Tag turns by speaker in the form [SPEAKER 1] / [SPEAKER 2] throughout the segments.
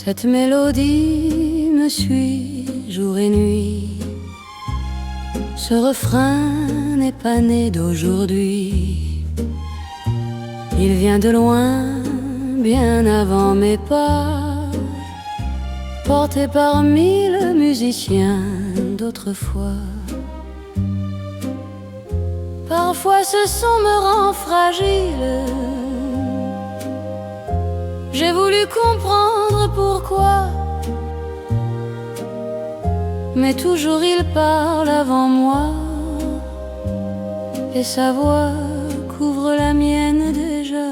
[SPEAKER 1] Cette mélodie me suit jour et nuit. Ce refrain n'est pas né d'aujourd'hui. Il vient de loin, bien avant mes pas, porté par mille musiciens d'autrefois. Parfois ce son me rend fragile. J'ai voulu comprendre pourquoi, mais toujours il parle avant moi, et sa voix couvre la mienne déjà.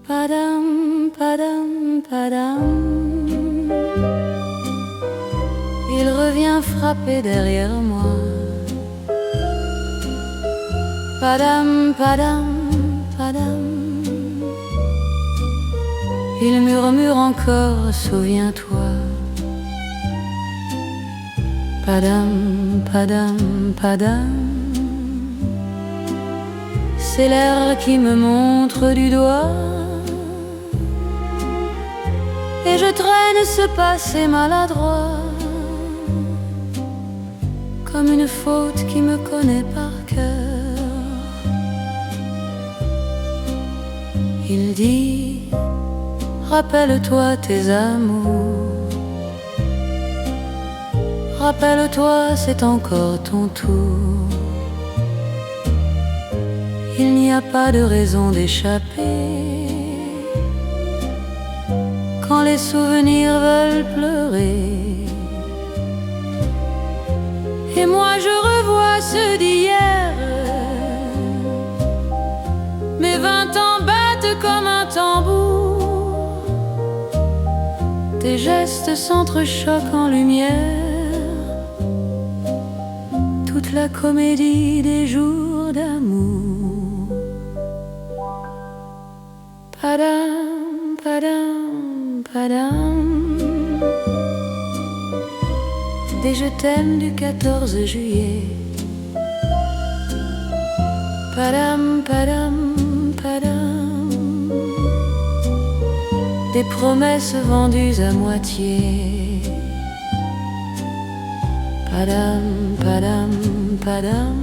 [SPEAKER 1] Padam, padam, padam. Il revient frapper derrière moi. Padam, padam, padam. Il murmure encore, souviens-toi. Padam, padam, padam. C'est l'air qui me montre du doigt, et je traîne ce passé maladroit, comme une faute qui me connaît par cœur. Il dit, rappelle-toi tes amours, rappelle-toi c'est encore ton tour. Il n'y a pas de raison d'échapper quand les souvenirs veulent pleurer. Et moi je revois ceux d'hier. Mes 20 ans battent comme un tambour. Tes gestes s'entrechoquent en lumière. Toute la comédie des jours d'amour. Padam, padam, padam. Des je t'aime du 14 juillet. Padam, padam, padam. Des promesses vendues à moitié. Padam, padam, padam.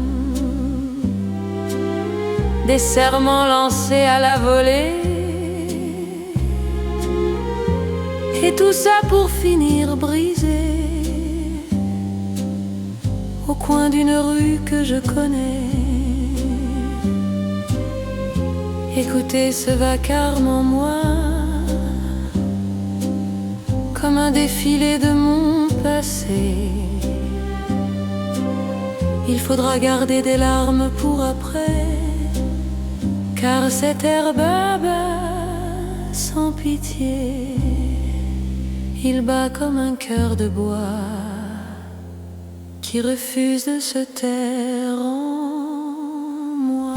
[SPEAKER 1] Des serments lancés à la volée. Et tout ça pour finir brisé au coin d'une rue que je connais. Écoutez ce vacarme en moi, comme un défilé de mon passé. Il faudra garder des larmes pour après, car cette herbe bat sans pitié. Il bat comme un cœur de bois qui refuse de se taire en moi.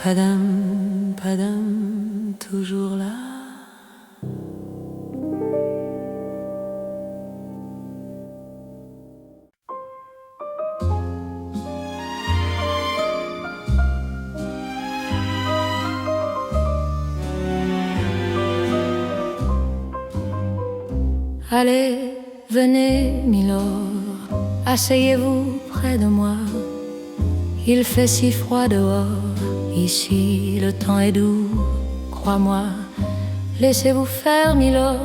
[SPEAKER 1] Padam, padam, toujours là. Allez, venez, Milord, asseyez-vous près de moi. Il fait si froid dehors, ici le temps est doux, crois-moi. Laissez-vous faire, Milord,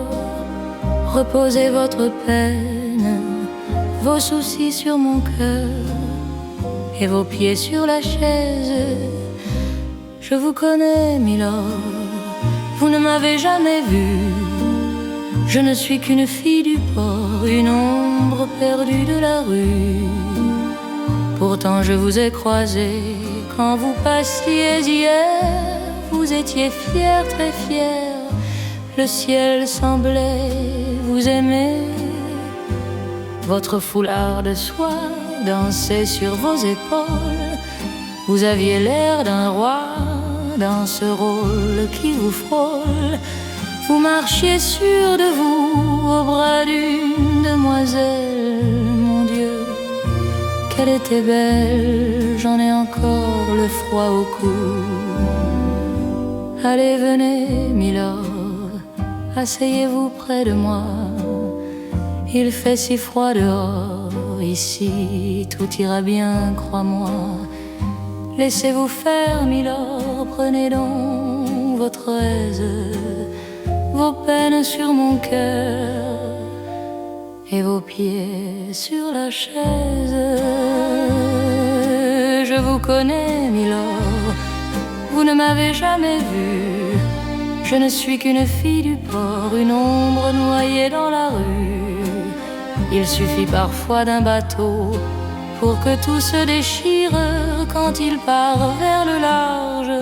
[SPEAKER 1] reposez votre peine, vos soucis sur mon cœur et vos pieds sur la chaise. Je vous connais, Milord, vous ne m'avez jamais vu. Je ne suis qu'une fille du port, une ombre perdue de la rue. Pourtant je vous ai croisé quand vous passiez hier. Vous étiez fier, très fier, le ciel semblait vous aimer. Votre foulard de soie dansait sur vos épaules. Vous aviez l'air d'un roi dans ce rôle qui vous frôle. Vous marchiez sûr de vous au bras d'une demoiselle. Mon Dieu, qu'elle était belle, j'en ai encore le froid au cou. Allez, venez, Milord, asseyez-vous près de moi. Il fait si froid dehors, ici tout ira bien, crois-moi. Laissez-vous faire, Milord, prenez donc votre aise, vos peines sur mon cœur et vos pieds sur la chaise. Je vous connais, Milord, vous ne m'avez jamais vu. Je ne suis qu'une fille du port, une ombre noyée dans la rue. Il suffit parfois d'un bateau pour que tout se déchire quand il part vers le large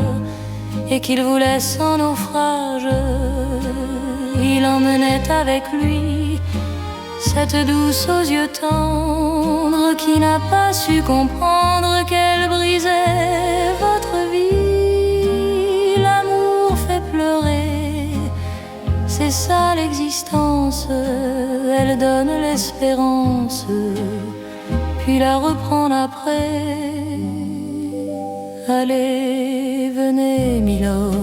[SPEAKER 1] et qu'il vous laisse en naufrage. Il emmenait avec lui cette douce aux yeux tendres qui n'a pas su comprendre qu'elle brisait votre vie. L'amour fait pleurer, c'est ça l'existence. Elle donne l'espérance, puis la reprendre après. Allez, venez, Milord,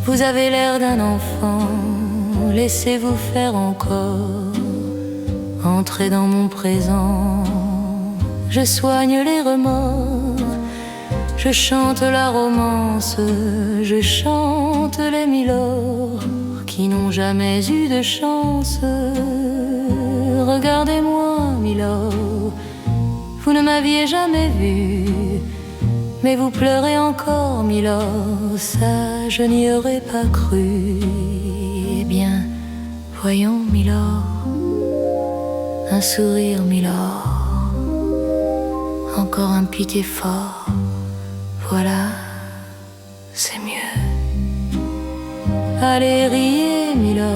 [SPEAKER 1] vous avez l'air d'un enfant, laissez-vous faire encore. Entrez dans mon présent, je soigne les remords, je chante la romance, je chante les milords qui n'ont jamais eu de chance. Regardez-moi, Milord, vous ne m'aviez jamais vu, mais vous pleurez encore, Milord, ça je n'y aurais pas cru. Eh bien, voyons, Milord, un sourire, Milord, encore un petit effort, voilà, c'est mieux. Allez, riez, Milord,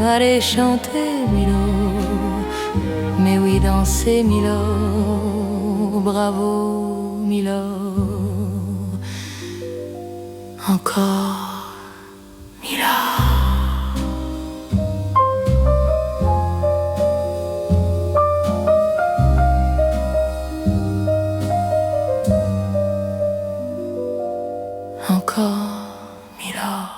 [SPEAKER 1] allez, chantez, Milord, mais oui, dansez, Milord, bravo, Milord, encore, Milord. Encore, Milord.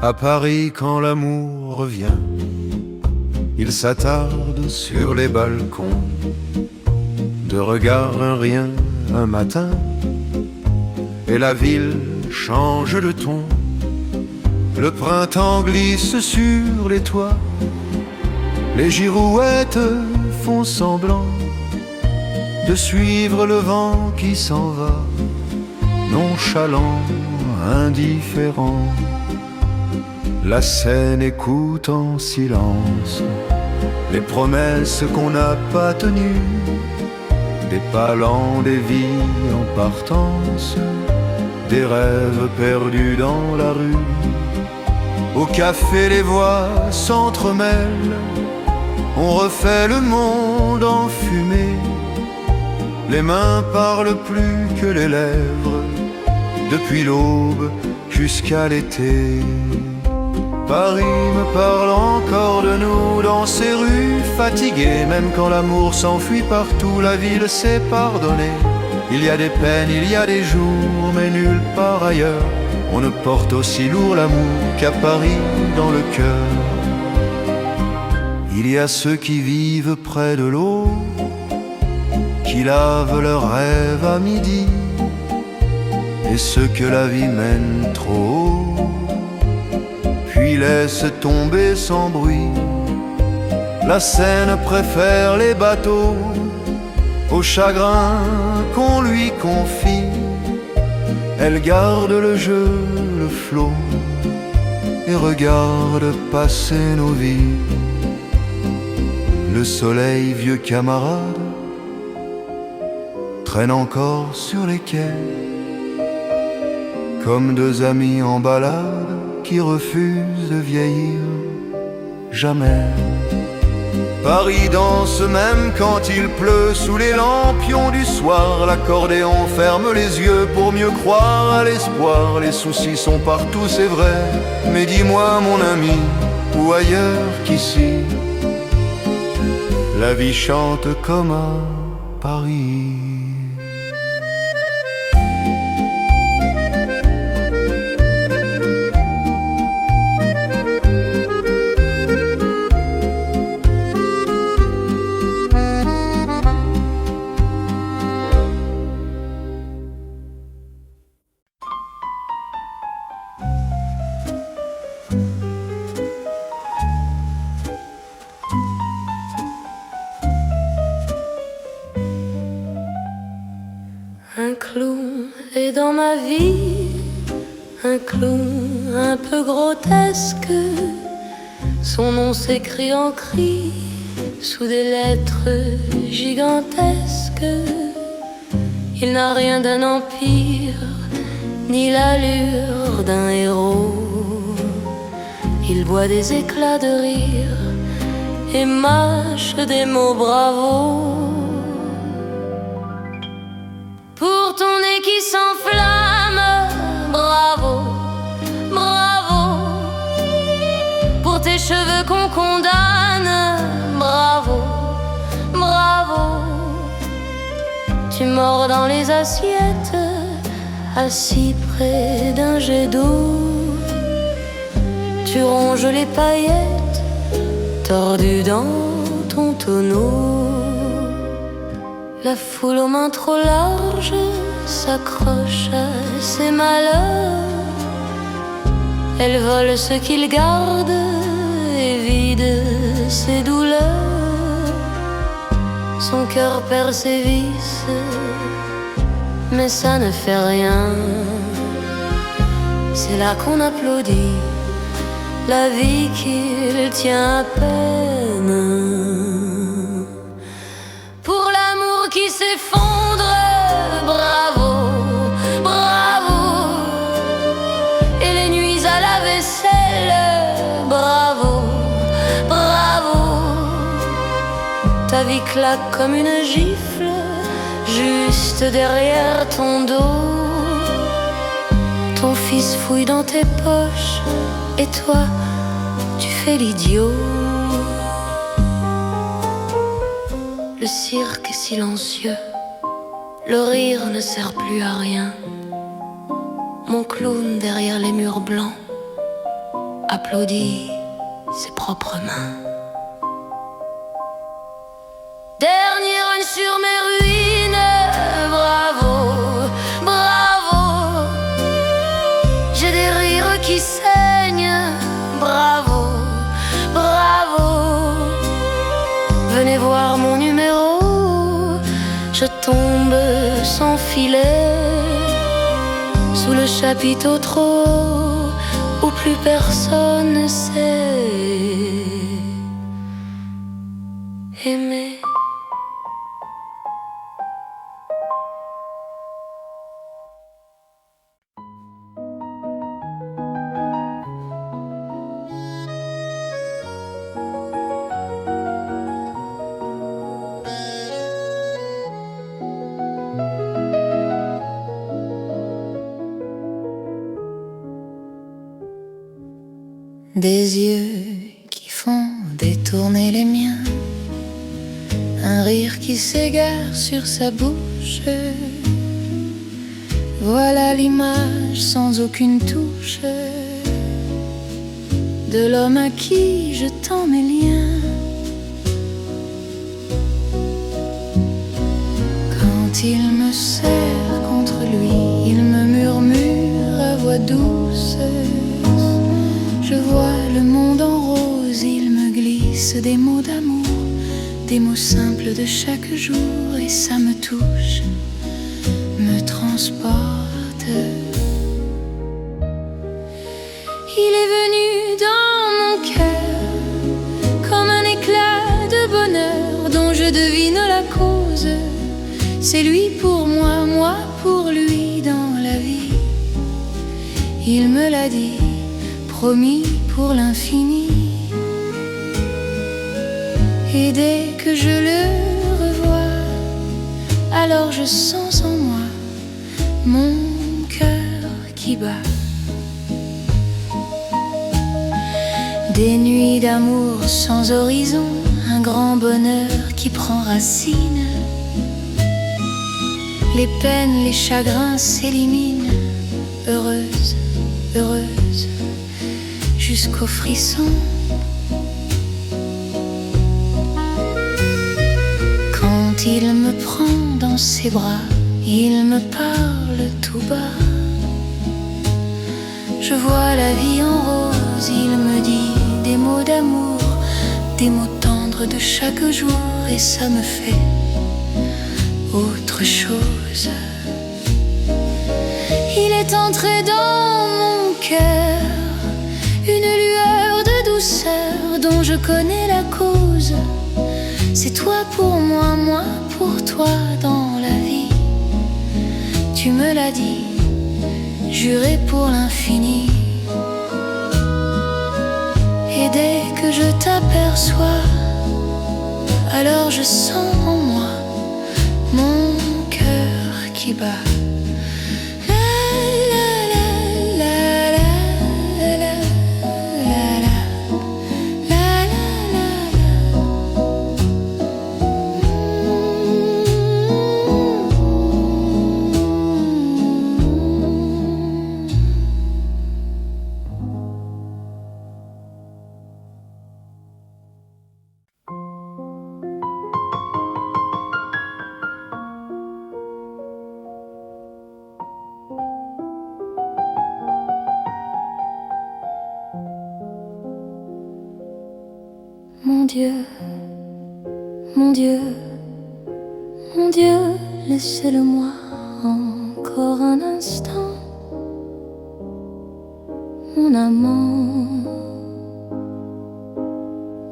[SPEAKER 2] À Paris, quand l'amour revient, il s'attarde sur les balcons. De regard un rien un matin, et la ville change de ton. Le printemps glisse sur les toits, les girouettes font semblant de suivre le vent qui s'en va, nonchalant, indifférent. La Seine écoute en silence les promesses qu'on n'a pas tenues, des palans, des vies en partance, des rêves perdus dans la rue. Au café les voix s'entremêlent, on refait le monde en fumée. Les mains parlent plus que les lèvres, depuis l'aube jusqu'à l'été. Paris me parle encore de nous dans ses rues fatiguées. Même quand l'amour s'enfuit partout, la ville sait pardonner. Il y a des peines, il y a des jours, mais nulle part ailleurs on ne porte aussi lourd l'amour qu'à Paris dans le cœur. Il y a ceux qui vivent près de l'eau, qui lavent leurs rêves à midi, et ceux que la vie mène trop haut, puis laisse tomber sans bruit. La Seine préfère les bateaux au chagrin qu'on lui confie. Elle garde le jeu, le flot, et regarde passer nos vies. Le soleil, vieux camarade, traîne encore sur les quais. comme deux amis en balade qui refusent de vieillir jamais. Paris danse même quand il pleut sous les lampions du soir. L'accordéon ferme les yeux pour mieux croire à l'espoir. Les soucis sont partout, c'est vrai, mais dis-moi mon ami, où ailleurs qu'ici, la vie chante comme à Paris.
[SPEAKER 1] Un clown est dans ma vie, un clown un peu grotesque. Son nom s'écrit en cri sous des lettres gigantesques. Il n'a rien d'un empire, ni l'allure d'un héros. Il boit des éclats de rire et mâche des mots bravos. Pour ton nez qui s'enflamme, bravo, bravo. Pour tes cheveux qu'on condamne, bravo, bravo. Tu mords dans les assiettes, assis près d'un jet d'eau. Tu ronges les paillettes, tordues dans ton tonneau. La foule aux mains trop larges s'accroche à ses malheurs. Elle vole ce qu'il garde et vide ses douleurs. Son cœur perd ses vices, mais ça ne fait rien. C'est là qu'on applaudit la vie qu'il tient à peine. Pour l'amour qui s'effondre, bravo, bravo. Et les nuits à la vaisselle, bravo, bravo. Ta vie claque comme une gifle, juste derrière ton dos. Ton fils fouille dans tes poches, et toi, tu fais l'idiot. Le cirque est silencieux, le rire ne sert plus à rien. Mon clown derrière les murs blancs applaudit ses propres mains. Dernier run sur mes ruines, bravo, bravo. J'ai des rires qui saignent, bravo, bravo. Venez voir mon numéro, je tombe sans filet, sous le chapiteau trop haut, où plus personne ne sait aimer. Des yeux qui font détourner les miens, un rire qui s'égare sur sa bouche. Voilà l'image sans aucune touche de l'homme à qui je tends mes liens. Quand il me serre contre lui, il me murmure à voix douce. Je vois le monde en rose, il me glisse des mots d'amour, des mots simples de chaque jour, et ça me touche, me transporte. Il est venu dans mon cœur comme un éclat de bonheur dont je devine la cause. C'est lui pour moi, moi pour lui dans la vie. il me l'a dit, promis pour l'infini. Et dès que je le revois, alors je sens en moi mon cœur qui bat. Des nuits d'amour sans horizon, un grand bonheur qui prend racine. Les peines, les chagrins s'éliminent, heureuse, heureuse, jusqu'au frisson. Quand il me prend dans ses bras, il me parle tout bas. Je vois la vie en rose, il me dit des mots d'amour, des mots tendres de chaque jour, et ça me fait autre chose. Il est entré dans mon cœur une lueur de douceur dont je connais la cause. C'est toi pour moi, moi pour toi dans la vie. Tu me l'as dit, juré pour l'infini. Et dès que je t'aperçois, alors je sens en moi mon cœur qui bat. Mon Dieu, mon Dieu, mon Dieu, laissez-le-moi encore un instant, mon amant.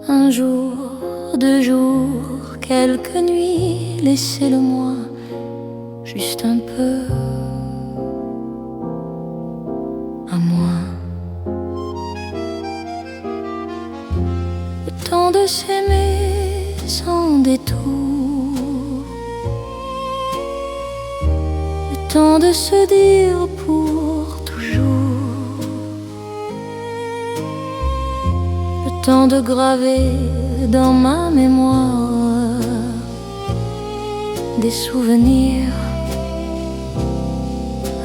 [SPEAKER 1] Un jour, 2 jours, quelques nuits, laissez-le-moi juste un peu à moi. Le temps de s'aimer sans détour, le temps de se dire pour toujours, le temps de graver dans ma mémoire des souvenirs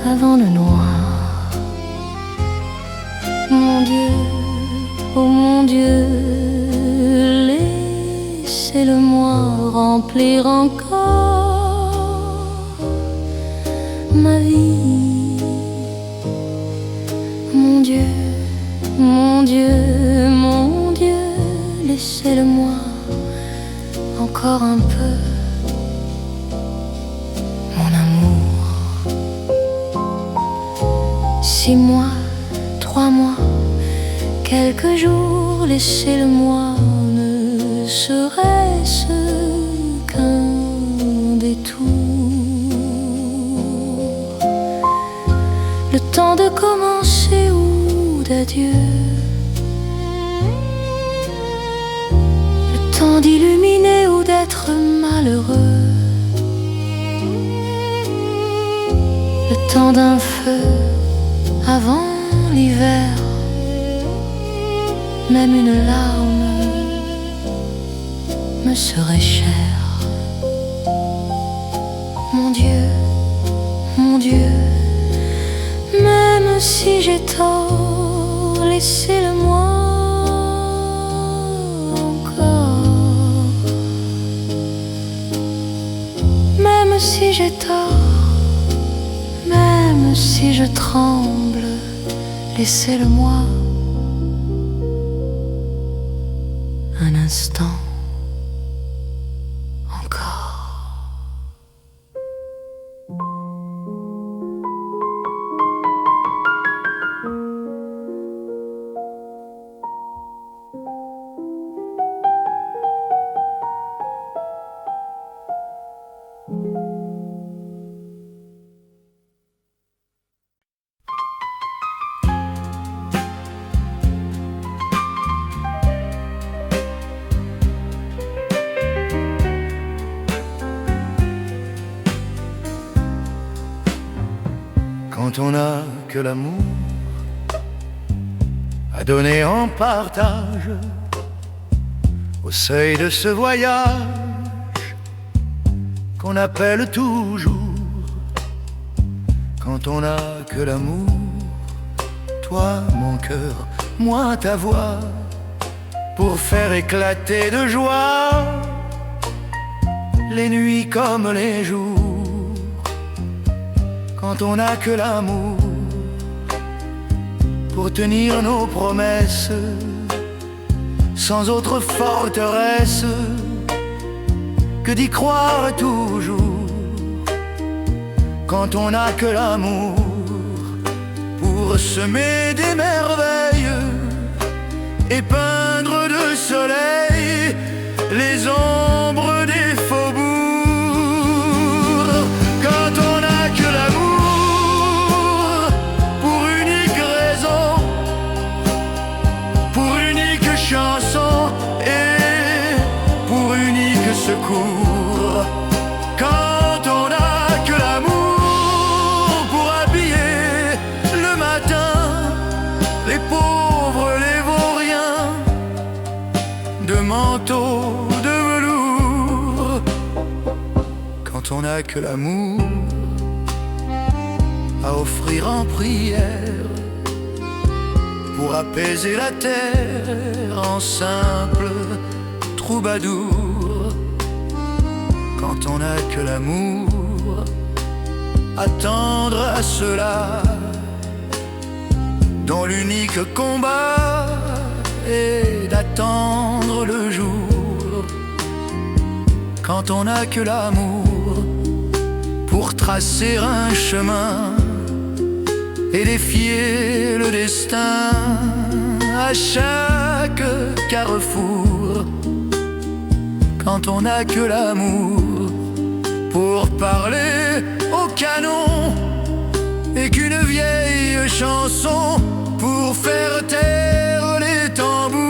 [SPEAKER 1] avant le noir. Mon Dieu, oh mon Dieu, laissez-le-moi remplir encore ma vie. Mon Dieu, mon Dieu, mon Dieu, laissez-le-moi encore un peu, mon amour. 6 mois, 3 mois, quelques jours, laissez-le-moi, ne serait-ce qu'un détour. Le temps de commencer ou d'adieu, le temps d'illuminer ou d'être malheureux, le temps d'un feu avant l'hiver. Même une larme me serait chère. Mon Dieu, mon Dieu, même si j'ai tort, laissez-le-moi encore. Même si j'ai tort, même si je tremble, laissez-le-moi un instant encore.
[SPEAKER 2] quand on n'a que l'amour à donner en partage au seuil de ce voyage qu'on appelle toujours. Quand on n'a que l'amour, toi mon cœur, moi ta voix, pour faire éclater de joie les nuits comme les jours. Quand on n'a que l'amour pour tenir nos promesses, sans autre forteresse que d'y croire toujours. Quand on n'a que l'amour pour semer des merveilles et peindre de soleil les ombres des faubourgs. Quand on n'a que l'amour pour unique raison, pour unique chanson et pour unique secours. Quand on n'a que l'amour pour habiller le matin les pauvres, les vauriens, de manteaux de velours. Quand on n'a que l'amour à offrir en prière pour apaiser la terre en simple troubadour. Quand on n'a que l'amour à tendre à ceux-là dont l'unique combat est d'attendre le jour. Quand on n'a que l'amour pour tracer un chemin et défier le destin à chaque carrefour. Quand on n'a que l'amour pour parler au canon et qu'une vieille chanson pour faire taire les tambours.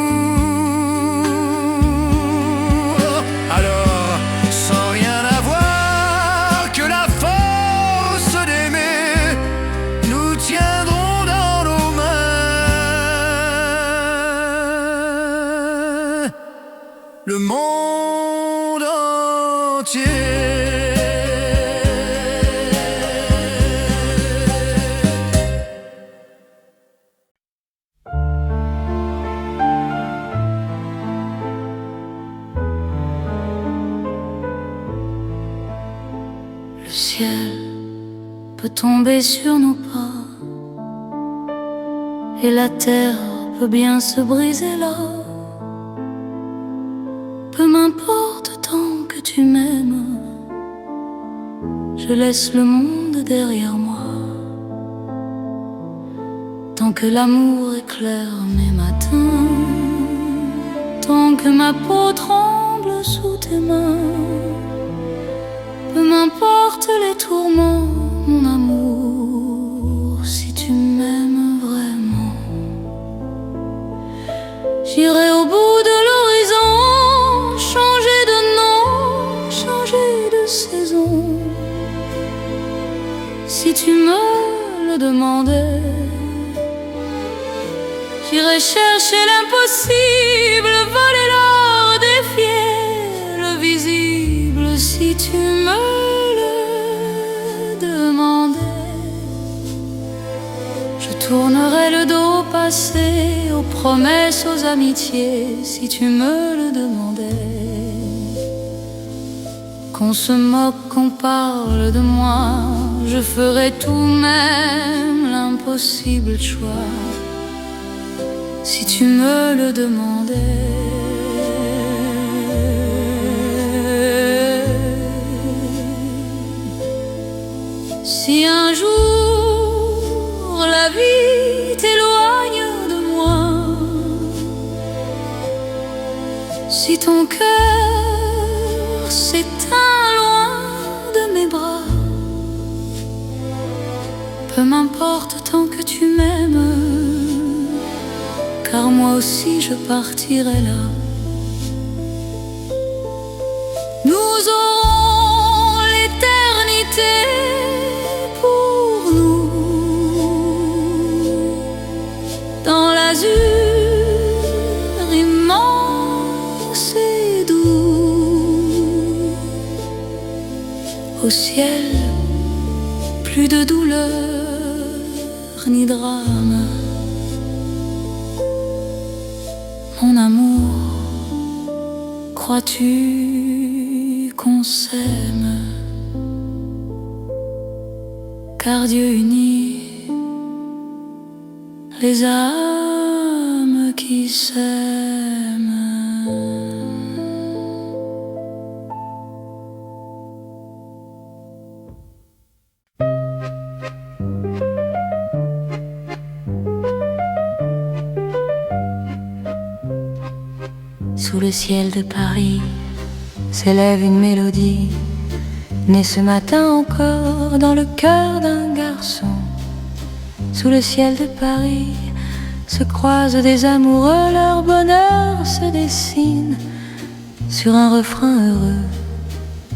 [SPEAKER 2] Alors, sans rien avoir que la force d'aimer, nous tiendrons dans nos mains le monde entier.
[SPEAKER 1] Le ciel peut tomber sur nos pas et la terre peut bien se briser là. Peu m'importe tant que tu m'aimes, je laisse le monde derrière moi. Tant que l'amour éclaire mes matins, tant que ma peau tremble sous tes mains, peu m'importe les tourments, mon amour, si tu m'aimes vraiment. J'irai au bout de l'horizon, changer de nom, changer de saison, si tu me le demandais. J'irai chercher l'impossible, voler l'or, défier le visible, si tu me le demandais. Je tournerai le dos au passé, aux promesses, aux amitiés, si tu me le demandais. Qu'on se moque, qu'on parle de moi, je ferai tout même l'impossible choix, si tu me le demandais. Si un jour la vie t'éloigne de moi, si ton cœur s'éteint loin de mes bras, peu m'importe tant que tu m'aimes, car moi aussi je partirai là. Nous aurons l'éternité pour nous, au ciel, plus de douleur ni drame. Mon amour, crois-tu qu'on s'aime? Car Dieu unit les âmes qui s'aiment. Sous le ciel de Paris s'élève une mélodie, née ce matin encore dans le cœur d'un garçon. Sous le ciel de Paris se croisent des amoureux, leur bonheur se dessine sur un refrain heureux.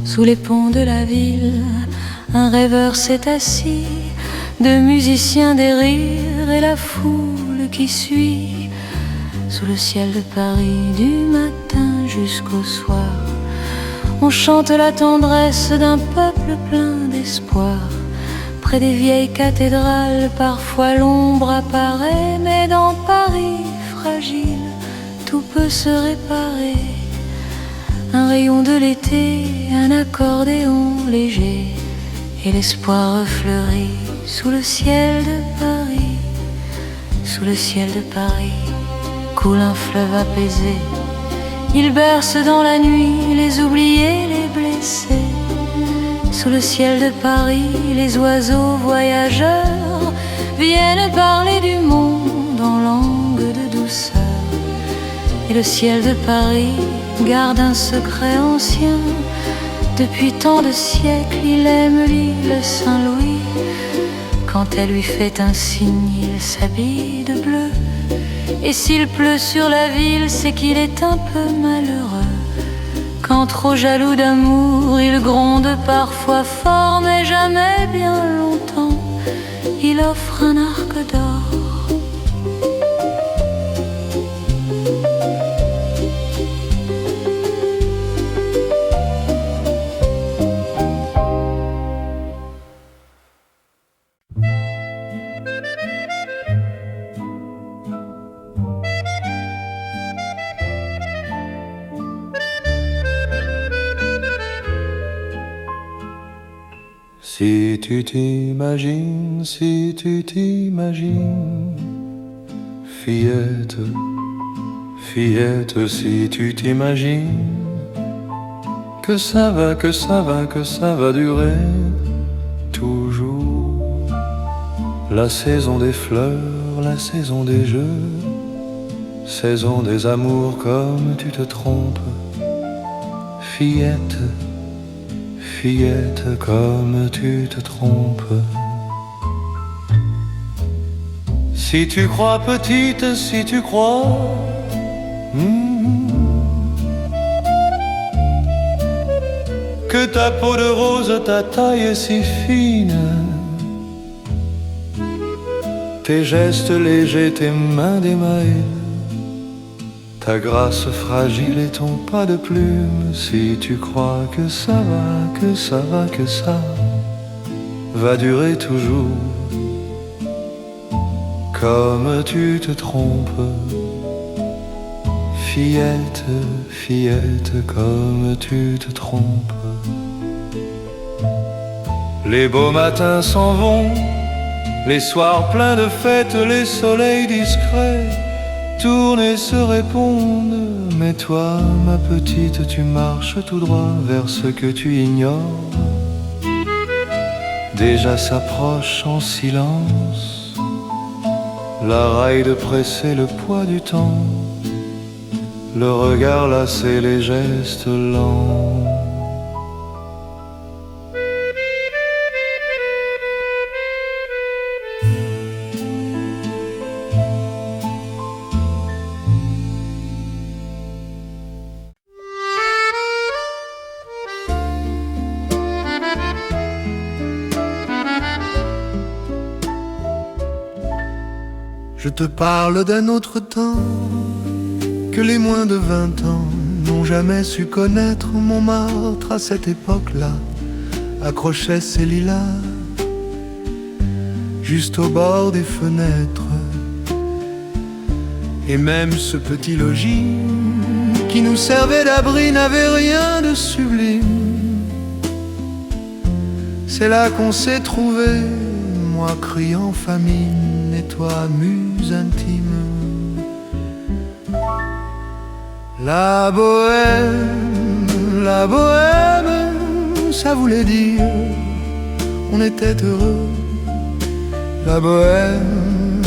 [SPEAKER 1] Sous les ponts de la ville, un rêveur s'est assis, de musiciens des rires et la foule qui suit. Sous le ciel de Paris, du matin jusqu'au soir, on chante la tendresse d'un peuple plein d'espoir. Près des vieilles cathédrales, parfois l'ombre apparaît, mais dans Paris fragile, tout peut se réparer. Un rayon de l'été, un accordéon léger, et l'espoir refleurit sous le ciel de Paris. Sous le ciel de Paris coule un fleuve apaisé, il berce dans la nuit les oubliés, les blessés. Sous le ciel de Paris, les oiseaux voyageurs viennent parler du monde en langue de douceur. Et le ciel de Paris garde un secret ancien. Depuis tant de siècles, il aime l'île Saint-Louis. Quand elle lui fait un signe, il s'habille de bleu. Et s'il pleut sur la ville, c'est qu'il est un peu malheureux. Quand trop jaloux d'amour, il gronde parfois fort, mais jamais bien longtemps, il offre un arc d'or.
[SPEAKER 2] Si tu t'imagines, fillette, fillette, si tu t'imagines que ça va, que ça va, que ça va durer toujours. La saison des fleurs, la saison des jeux, saison des amours comme tu te trompes, fillette. Fillette, comme tu te trompes. Si tu crois petite, si tu crois que ta peau de rose, ta taille est si fine, tes gestes légers, tes mains d'émail, ta grâce fragile et ton pas de plume, si tu crois que ça va, que ça va, que ça va durer toujours, comme tu te trompes, fillette, fillette, comme tu te trompes. Les beaux matins s'en vont, les soirs pleins de fêtes, les soleils discrets tournent et se répondent, mais toi, ma petite, tu marches tout droit vers ce que tu ignores. Déjà s'approche en silence la raille de presser le poids du temps, le regard lassé, les gestes lents.
[SPEAKER 3] Je te parle d'un autre temps que les moins de 20 ans n'ont jamais su connaître. Montmartre à cette époque-là accrochait ses lilas juste au bord des fenêtres. Et même ce petit logis qui nous servait d'abri n'avait rien de sublime. C'est là qu'on s'est trouvé, moi criant famine et toi muse intime. La bohème, ça voulait dire on était heureux. La bohème,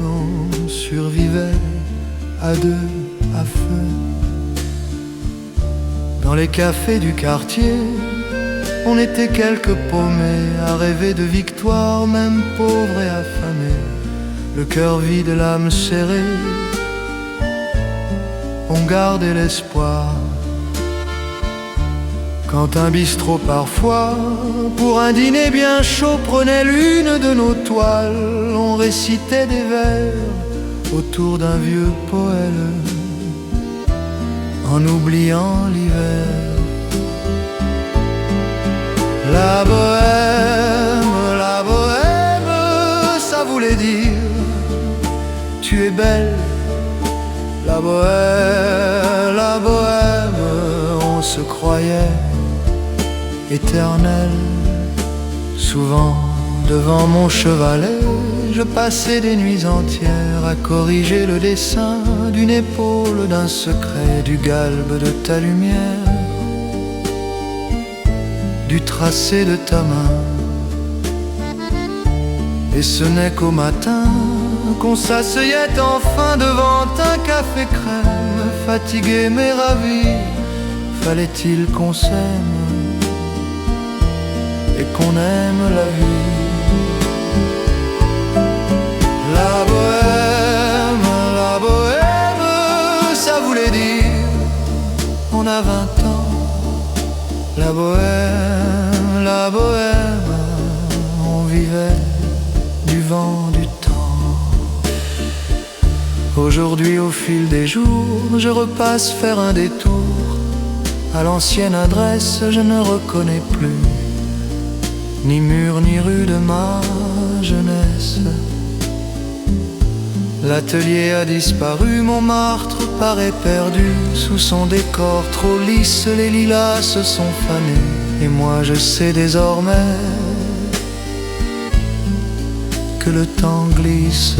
[SPEAKER 3] on survivait à deux, à feu. Dans les cafés du quartier, on était quelques paumés à rêver de victoire, même pauvres et affamés, le cœur vide, l'âme serrée. On gardait l'espoir. Quand un bistrot parfois, pour un dîner bien chaud, prenait l'une de nos toiles, on récitait des vers autour d'un vieux poêle, en oubliant l'hiver. La bohème, ça voulait dire tu es belle. La bohème, on se croyait éternel. Souvent devant mon chevalet, je passais des nuits entières à corriger le dessin d'une épaule, d'un secret, du galbe de ta lumière, du tracé de ta main. Et ce n'est qu'au matin qu'on s'asseyait enfin devant un café crème, fatigué mais ravi. Fallait-il qu'on s'aime et qu'on aime la vie? La bohème, ça voulait dire on a 20 ans. La bohème, on vivait du vent, du temps. Aujourd'hui, au fil des jours, je repasse faire un détour. À l'ancienne adresse, je ne reconnais plus ni mur ni rue de ma jeunesse. L'atelier a disparu, Montmartre paraît perdu sous son décor trop lisse, les lilas se sont fanés. Et moi je sais désormais que le temps glisse.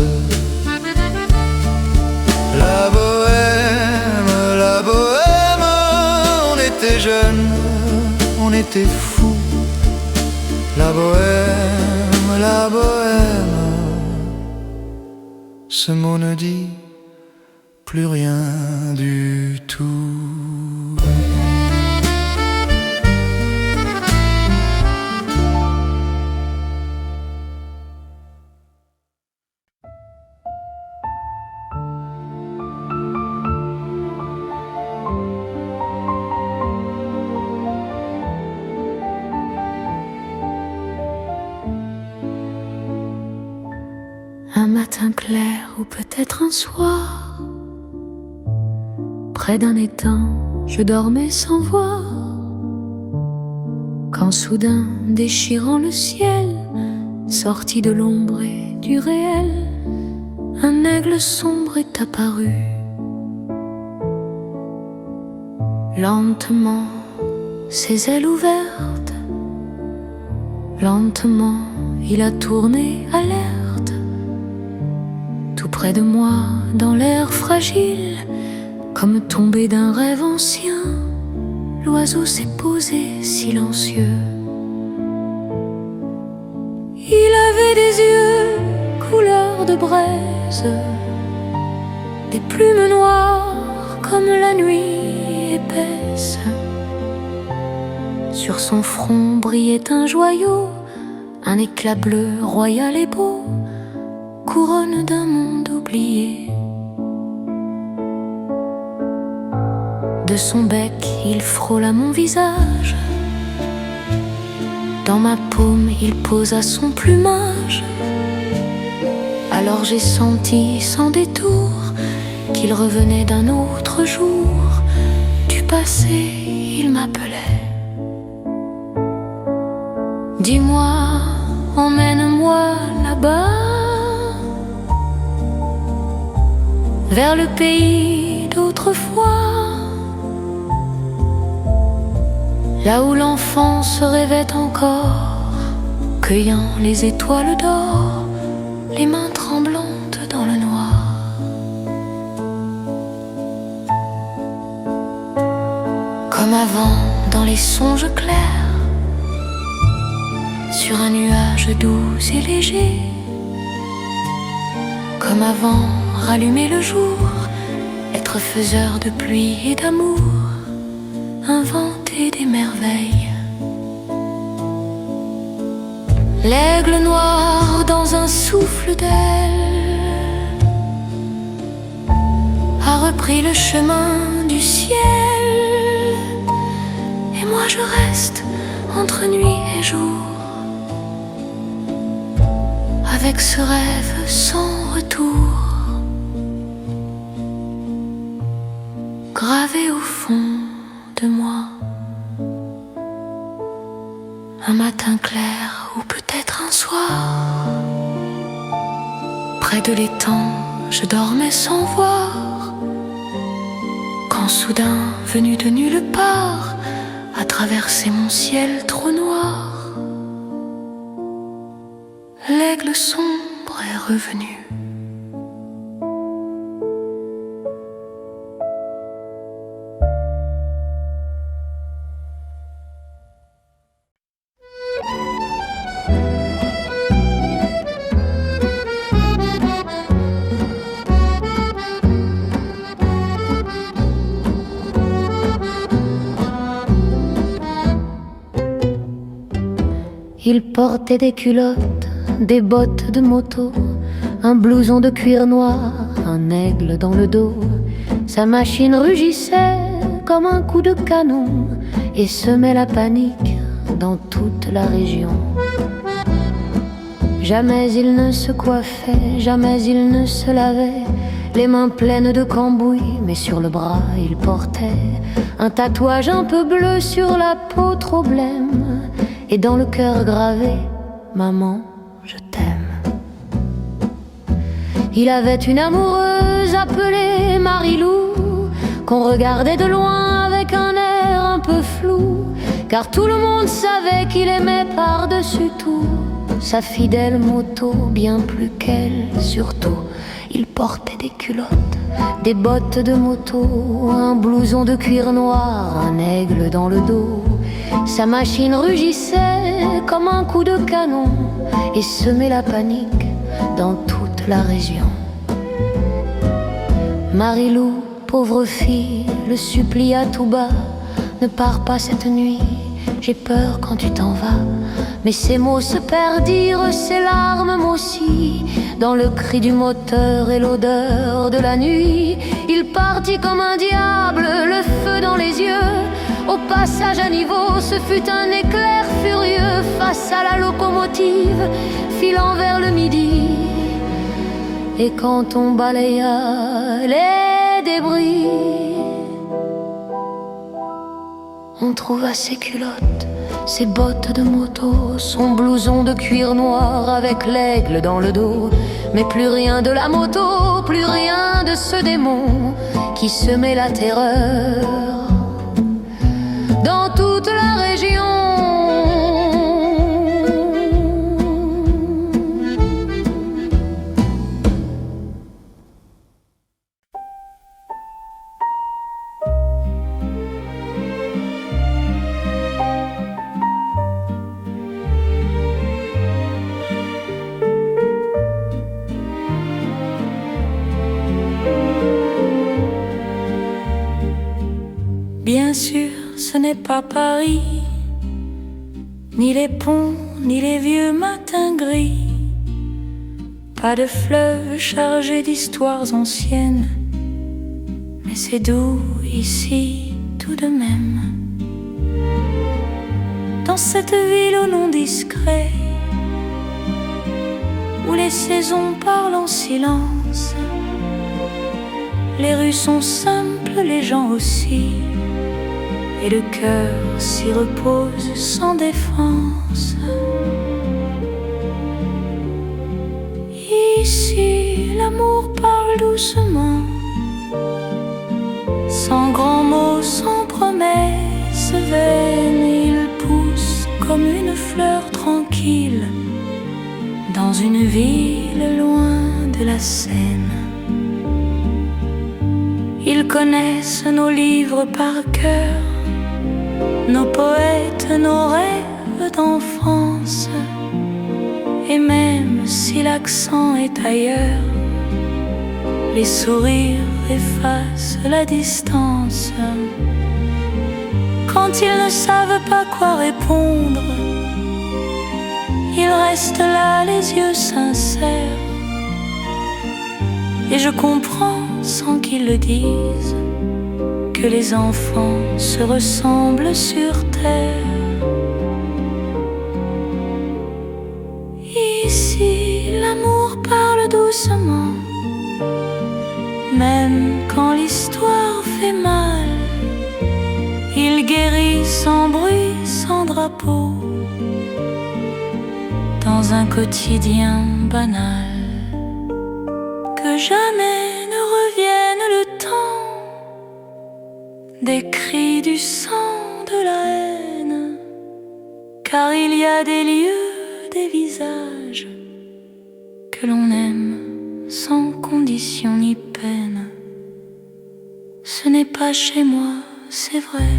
[SPEAKER 3] La bohème, on était jeunes, on était fous. La bohème, ce mot ne dit plus rien du tout.
[SPEAKER 1] Un matin clair ou peut-être un soir, près d'un étang, je dormais sans voir, quand soudain, déchirant le ciel, sorti de l'ombre et du réel, un aigle sombre est apparu. Lentement, ses ailes ouvertes, lentement, il a tourné alerte. Tout près de moi, dans l'air fragile, comme tombé d'un rêve ancien, l'oiseau s'est posé silencieux. Il avait des yeux couleur de braise, des plumes noires comme la nuit épaisse. Sur son front brillait un joyau, un éclat bleu royal et beau, couronne d'un monde oublié. De son bec, il frôla mon visage. Dans ma paume, il posa son plumage. Alors j'ai senti sans détour qu'il revenait d'un autre jour. Du passé, il m'appelait. Dis-moi, emmène-moi là-bas, vers le pays d'autrefois, là où l'enfant se rêvait encore, cueillant les étoiles d'or, les mains tremblantes dans le noir. Comme avant dans les songes clairs, sur un nuage doux et léger. Comme avant, rallumer le jour, être faiseur de pluie et d'amour, inventer des merveilles. L'aigle noir dans un souffle d'aile a repris le chemin du ciel, et moi je reste entre nuit et jour, avec ce rêve sans retour, gravé au fond de moi. Un matin clair ou peut-être un soir, près de l'étang, je dormais sans voir, quand soudain, venu de nulle part, a traversé mon ciel trop noir. L'aigle sombre est revenu. Il portait des culottes, des bottes de moto, un blouson de cuir noir, un aigle dans le dos. Sa machine rugissait comme un coup de canon et semait la panique dans toute la région. Jamais il ne se coiffait, jamais il ne se lavait, les mains pleines de cambouis, mais sur le bras il portait un tatouage un peu bleu sur la peau trop blême, et dans le cœur gravé, maman, je t'aime. Il avait une amoureuse appelée Marilou, qu'on regardait de loin avec un air un peu flou, car tout le monde savait qu'il aimait par-dessus tout sa fidèle moto, bien plus qu'elle surtout. Il portait des culottes, des bottes de moto, un blouson de cuir noir, un aigle dans le dos. Sa machine rugissait comme un coup de canon et semait la panique dans toute la région. Marilou, pauvre fille, le supplia tout bas: ne pars pas cette nuit, j'ai peur quand tu t'en vas. Mais ses mots se perdirent, ses larmes m'aussi, dans le cri du moteur et l'odeur de la nuit. Il partit comme un diable, le feu dans les yeux. Au passage à niveau, ce fut un éclair furieux face à la locomotive, filant vers le midi. Et quand on balaya les débris, on trouva ses culottes, ses bottes de moto, son blouson de cuir noir avec l'aigle dans le dos. Mais plus rien de la moto, plus rien de ce démon qui semait la terreur dans toute la région. Bien sûr, ce n'est pas Paris, ni les ponts, ni les vieux matins gris, pas de fleuve chargé d'histoires anciennes, mais c'est doux ici tout de même. Dans cette ville au nom discret, où les saisons parlent en silence, les rues sont simples, les gens aussi, et le cœur s'y repose sans défense. Ici, l'amour parle doucement, sans grands mots, sans promesses vaines. Il pousse comme une fleur tranquille dans une ville loin de la Seine. Ils connaissent nos livres par cœur, nos poètes, nos rêves d'enfance. Et même si l'accent est ailleurs, les sourires effacent la distance. Quand ils ne savent pas quoi répondre, ils restent là les yeux sincères. Et je comprends sans qu'ils le disent que les enfants se ressemblent sur terre. Ici, l'amour parle doucement, même quand l'histoire fait mal. Il guérit sans bruit, sans drapeau, dans un quotidien banal. Que jamais ne revienne le temps des cris, du sang, de la haine, car il y a des lieux, des visages que l'on aime sans condition ni peine. Ce n'est pas chez moi, c'est vrai,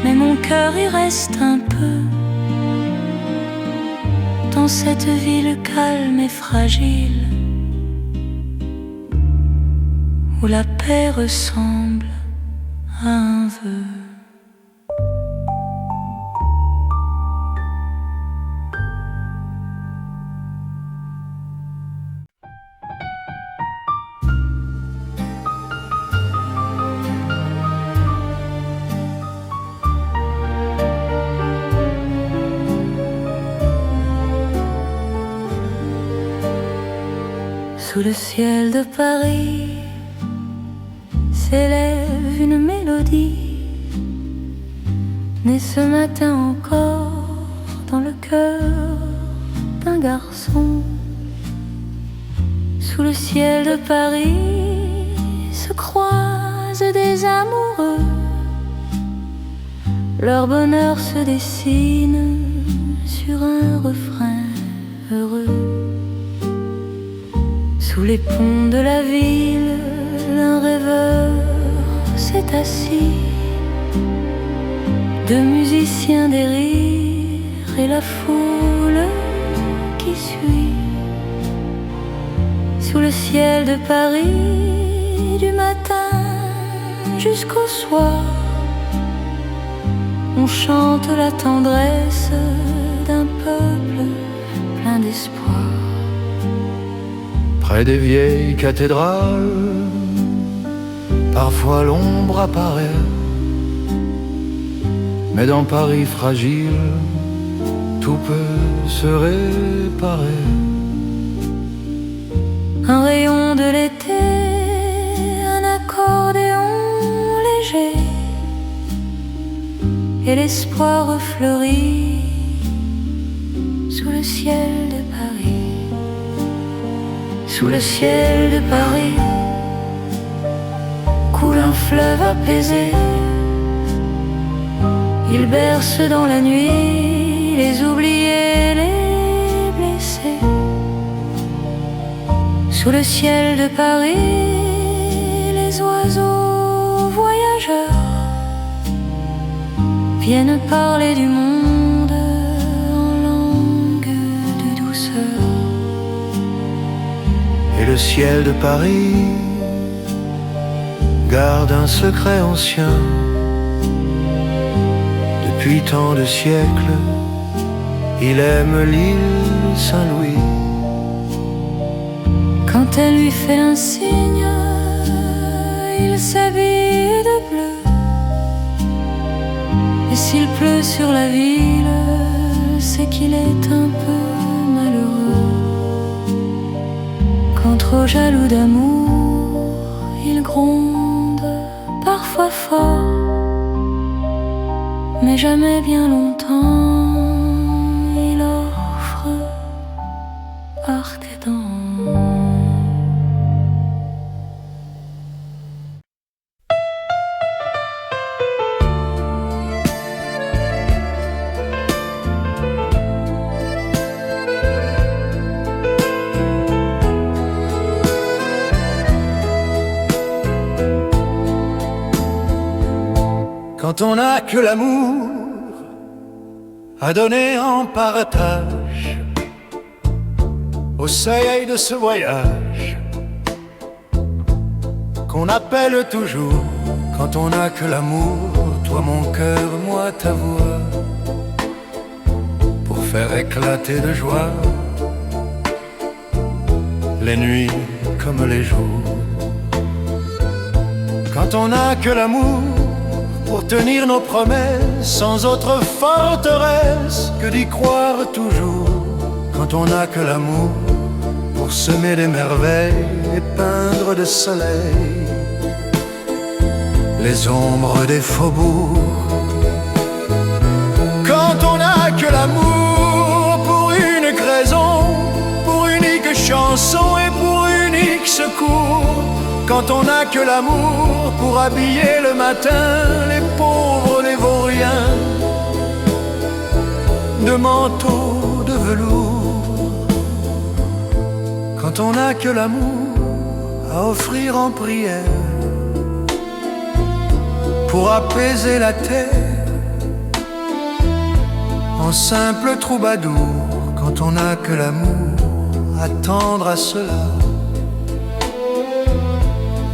[SPEAKER 1] mais mon cœur y reste un peu, dans cette ville calme et fragile, où la paix ressemble à un vœu. Sous le ciel de Paris s'élève une mélodie, née ce matin encore dans le cœur d'un garçon. Sous le ciel de Paris se croisent des amoureux, leur bonheur se dessine sur un refrain heureux. Sous les ponts de la ville, un rêveur s'est assis, deux musiciens, des rires et la foule qui suit. Sous le ciel de Paris, du matin jusqu'au soir, on chante la tendresse d'un peuple plein d'espoir.
[SPEAKER 3] Près des vieilles cathédrales, parfois l'ombre apparaît, mais dans Paris fragile, tout peut se réparer.
[SPEAKER 1] Un rayon de l'été, un accordéon léger, et l'espoir refleurit sous le ciel de Paris. Sous le ciel de Paris coule un fleuve apaisé. Il berce dans la nuit les oubliés, les blessés. Sous le ciel de Paris, les oiseaux voyageurs viennent parler du monde en langue de douceur.
[SPEAKER 3] Et le ciel de Paris garde un secret ancien. Depuis tant de siècles, il aime l'île Saint-Louis.
[SPEAKER 1] Quand elle lui fait un signe, il s'habille de bleu. Et s'il pleut sur la ville, c'est qu'il est un peu malheureux. Quand trop jaloux d'amour, il gronde parfois fort, mais jamais bien longtemps. Il offre arc et dents.
[SPEAKER 3] Quand on n'a que l'amour à donner en partage, au seuil de ce voyage qu'on appelle toujours. Quand on n'a que l'amour, toi mon cœur, moi ta voix, pour faire éclater de joie les nuits comme les jours. Quand on n'a que l'amour pour tenir nos promesses, sans autre forteresse que d'y croire toujours. Quand on n'a que l'amour pour semer des merveilles et peindre de soleil les ombres des faubourgs. Quand on n'a que l'amour pour unique raison, pour unique chanson et pour unique secours. Quand on n'a que l'amour pour habiller le matin les pauvres, les vauriens, de manteaux de velours. Quand on n'a que l'amour à offrir en prière, pour apaiser la terre, en simple troubadour. Quand on n'a que l'amour à tendre à cela,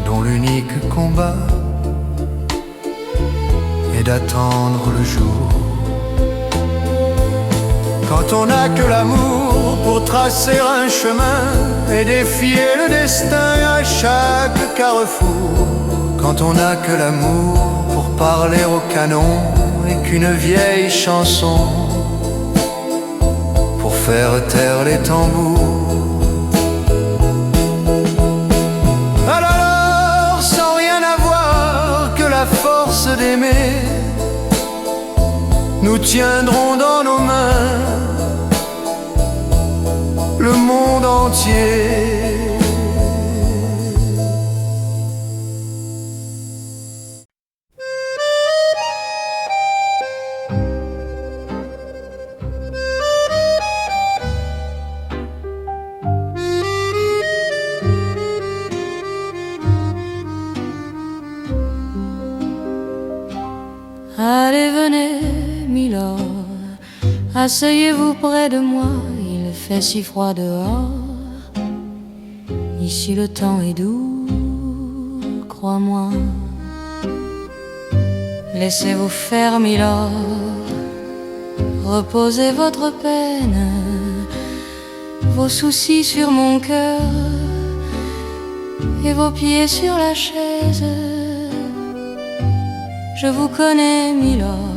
[SPEAKER 3] dont l'unique combat est d'attendre le jour. Quand on n'a que l'amour pour tracer un chemin et défier le destin à chaque carrefour. Quand on n'a que l'amour pour parler au canon et qu'une vieille chanson pour faire taire les tambours. La force d'aimer, nous tiendrons dans nos mains le monde entier.
[SPEAKER 1] Allez, venez, Milord, asseyez-vous près de moi. Il fait si froid dehors. Ici le temps est doux, crois-moi. Laissez-vous faire, Milord, reposez votre peine, vos soucis sur mon cœur et vos pieds sur la chaise. Je vous connais, Milord,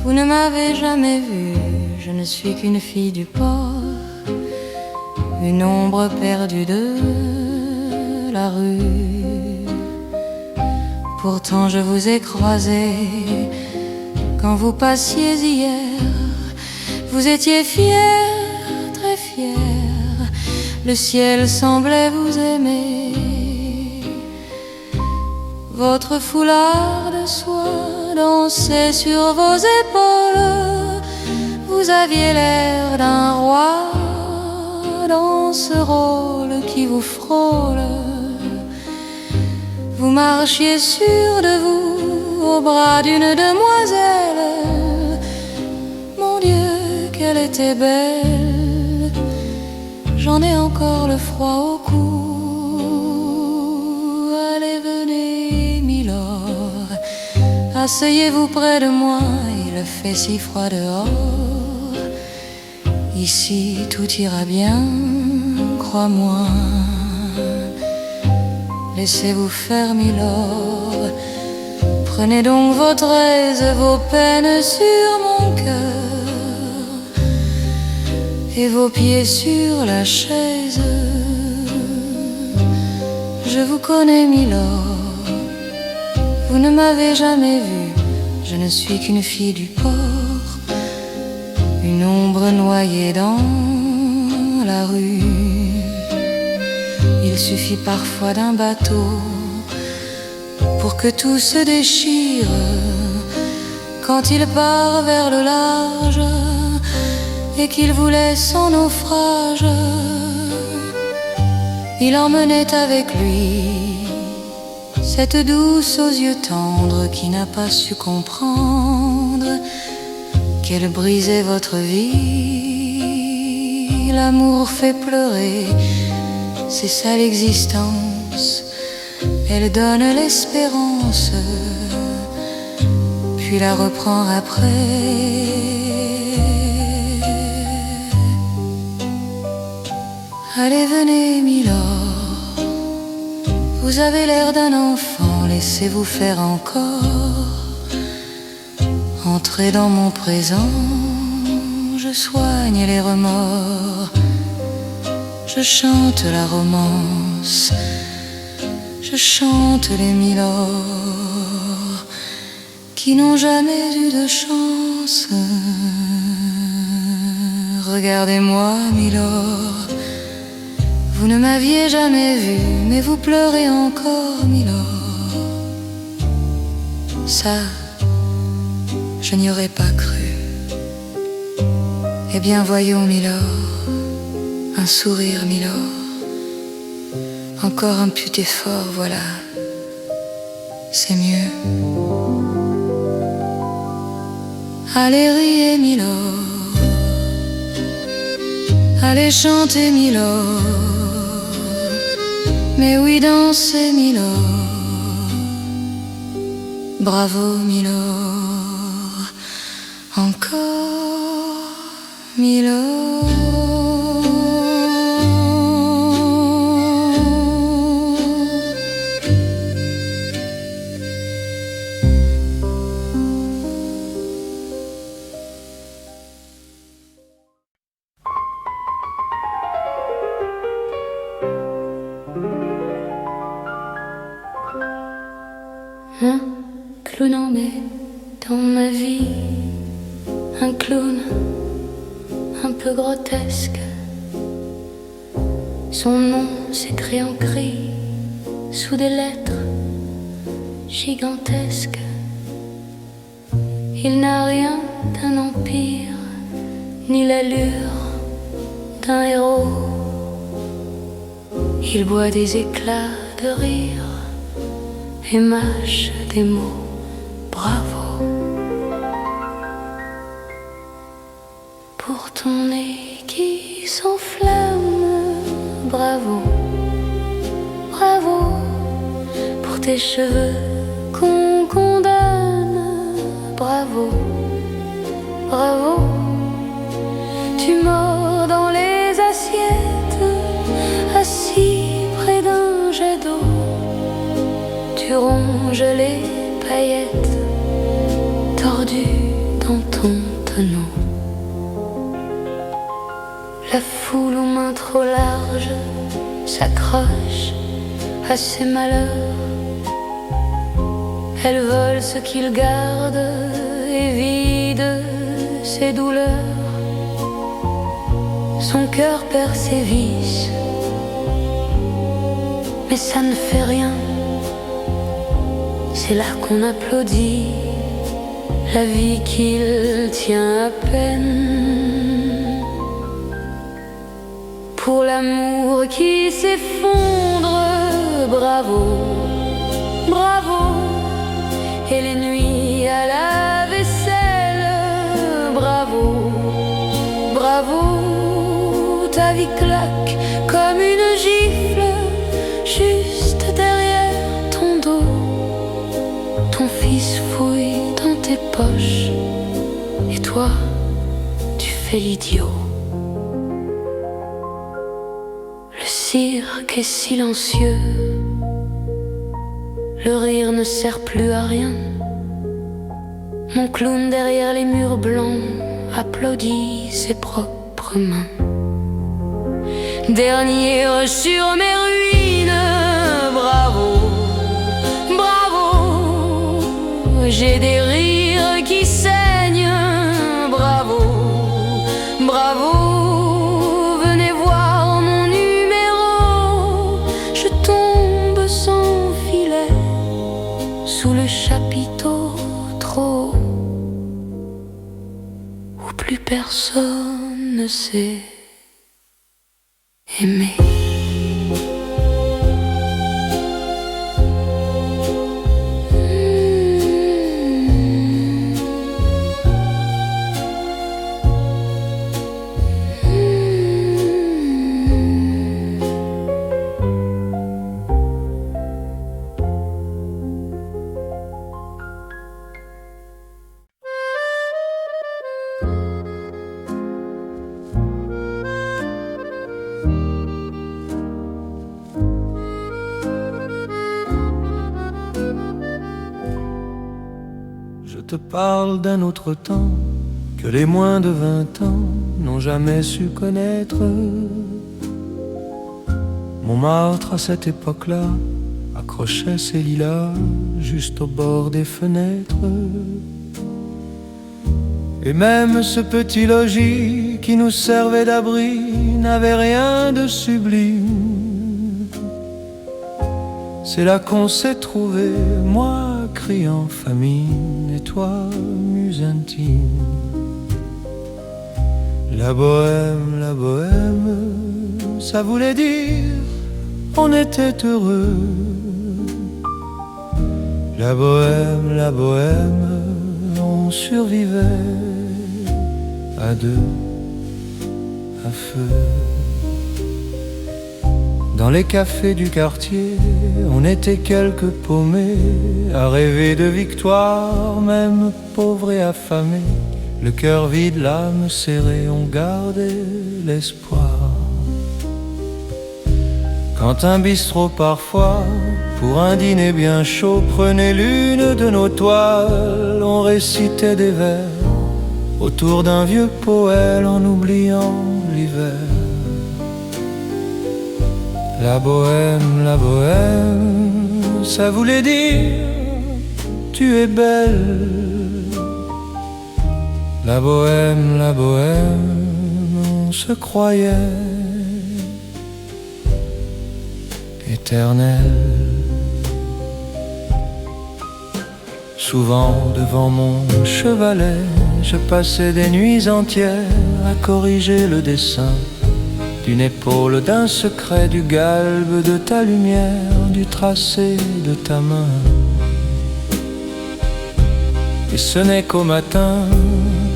[SPEAKER 1] vous ne m'avez jamais vu. Je ne suis qu'une fille du port, une ombre perdue de la rue. Pourtant je vous ai croisé quand vous passiez hier. Vous étiez fier, très fier, le ciel semblait vous aimer. Votre foulard de soie dansait sur vos épaules. Vous aviez l'air d'un roi dans ce rôle qui vous frôle. Vous marchiez sûr de vous au bras d'une demoiselle. Mon Dieu, qu'elle était belle. J'en ai encore le froid au cou. Allez, venez, Milord, asseyez-vous près de moi. Il fait si froid dehors. Ici tout ira bien, crois-moi. Laissez-vous faire, Milord. Prenez donc votre aise, vos peines sur mon cœur et vos pieds sur la chaise. Je vous connais, Milord, Vous ne m'avez jamais vue, je ne suis qu'une fille du port, une ombre noyée dans la rue. Il suffit parfois d'un bateau pour que tout se déchire quand il part vers le large et qu'il vous laisse en naufrage. Il emmenait avec lui cette douce aux yeux tendres qui n'a pas su comprendre qu'elle brisait votre vie. L'amour fait pleurer, c'est ça l'existence. Elle donne l'espérance, puis la reprend après. Allez, venez, Milord, vous avez l'air d'un enfant, laissez-vous faire encore. Entrez dans mon présent, je soigne les remords, je chante la romance, je chante les milords qui n'ont jamais eu de chance. Regardez-moi, Milord, vous ne m'aviez jamais vu, mais vous pleurez encore, Milord. Ça, je n'y aurais pas cru. Eh bien, voyons, Milord, un sourire, Milord. Encore un petit effort, voilà, c'est mieux. Allez, riez, Milord, allez chanter, Milord. Mais oui, dansez, Milord. Bravo, Milord. Encore, Milord. Un clown en mai dans ma vie, un clown un peu grotesque. Son nom s'écrit en gris sous des lettres gigantesques. Il n'a rien d'un empire, ni l'allure d'un héros. Il boit des éclats de rire et mâche des mots, bravo. Pour ton nez qui s'enflamme, bravo. Bravo. Pour tes cheveux qu'on condamne, bravo. Bravo. Tu mords dans les assiettes, assis près d'un jet d'eau. Tu ronges les paillettes tordues dans ton tonneau. La foule aux mains trop larges s'accroche à ses malheurs. Elle vole ce qu'il garde et vide ses douleurs. Son cœur perd ses vices, mais ça ne fait rien. C'est là qu'on applaudit la vie qu'il tient à peine. Pour l'amour qui s'effondre, bravo, bravo. Et les nuits à la vaisselle, bravo, bravo. Ta vie claque comme une gifle juste derrière ton dos. Ton fils fouille dans tes poches et toi, tu fais l'idiot. Le cirque est silencieux, le rire ne sert plus à rien. Mon clown derrière les murs blancs applaudit ses propres mains. Dernier sur mes ruines, bravo, bravo. j'ai des rires qui saignent. Bravo, bravo, venez voir mon numéro. Je tombe sans filet sous le chapiteau trop, où plus personne ne sait aimer.
[SPEAKER 3] Je te parle d'un autre temps que les moins de 20 ans n'ont jamais su connaître. Montmartre à cette époque-là accrochait ses lilas juste au bord des fenêtres. Et même ce petit logis qui nous servait d'abri n'avait rien de sublime. C'est là qu'on s'est trouvé, moi criant famine et toi muse intime. La bohème, ça voulait dire on était heureux. La bohème, on survivait à deux, à feu. Dans les cafés du quartier, on était quelques paumés à rêver de victoire, même pauvres et affamés. Le cœur vide, l'âme serrée, on gardait l'espoir. Quand un bistrot parfois, pour un dîner bien chaud, prenait l'une de nos toiles, on récitait des vers autour d'un vieux poêle en oubliant l'hiver. La bohème, ça voulait dire tu es belle. La bohème, on se croyait éternel. Souvent devant mon chevalet, je passais des nuits entières à corriger le dessin d'une épaule, d'un secret, du galbe de ta lumière, du tracé de ta main. Et ce n'est qu'au matin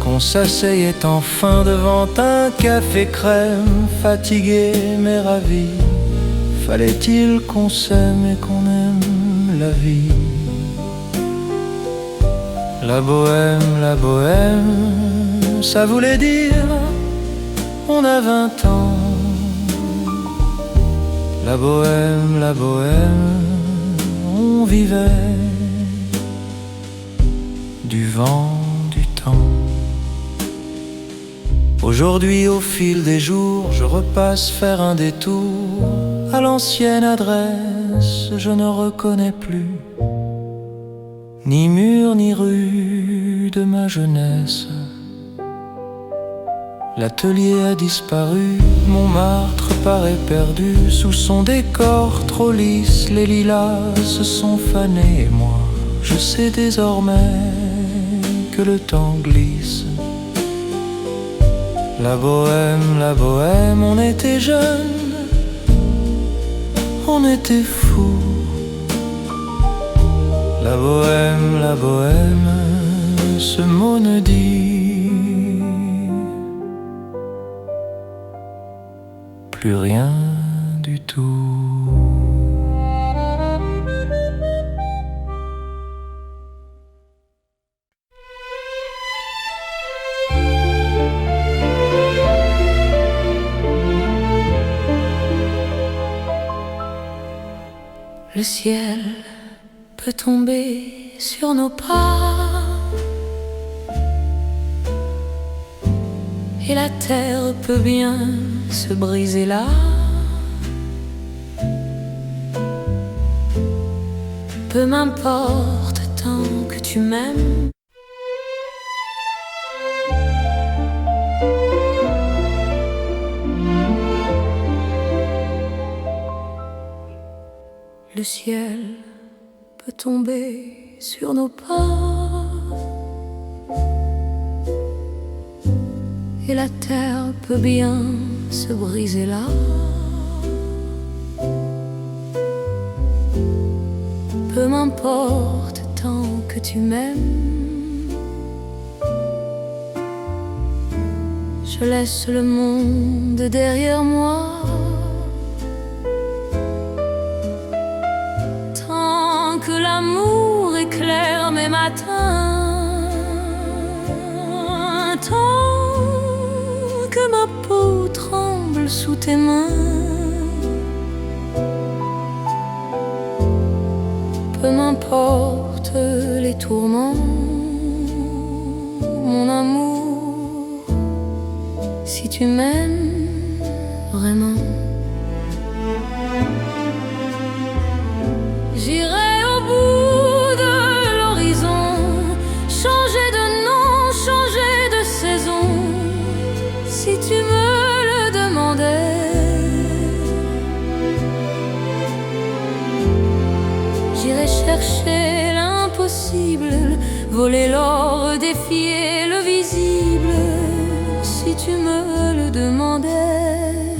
[SPEAKER 3] qu'on s'asseyait enfin devant un café crème, fatigué mais ravi. Fallait-il qu'on s'aime et qu'on aime la vie? La bohème, ça voulait dire on a 20 ans. La bohème, on vivait du vent, du temps. Aujourd'hui, au fil des jours, je repasse faire un détour à l'ancienne adresse. Je ne reconnais plus ni mur ni rue de ma jeunesse. L'atelier a disparu, Montmartre paraît perdu sous son décor trop lisse. Les lilas se sont fanés et moi, je sais désormais que le temps glisse. La bohème, on était jeunes, on était fous. La bohème, ce mot ne dit plus rien du tout.
[SPEAKER 1] Le ciel peut tomber sur nos pas et la terre peut bien se briser là. Peu m'importe tant que tu m'aimes. Le ciel peut tomber sur nos pas et la terre peut bien se briser là. Peu m'importe tant que tu m'aimes. Je laisse le monde derrière moi. Tant que l'amour éclaire mes matins, tant que ma peau tremble sous tes mains. Peu m'importe les tourments, mon amour, si tu m'aimes vraiment. J'irai au bout de l'horizon, changer de nom, changer de saison, si tu me le demandais. J'irai chercher l'impossible, voler l'or, défier le visible, si tu me le demandais.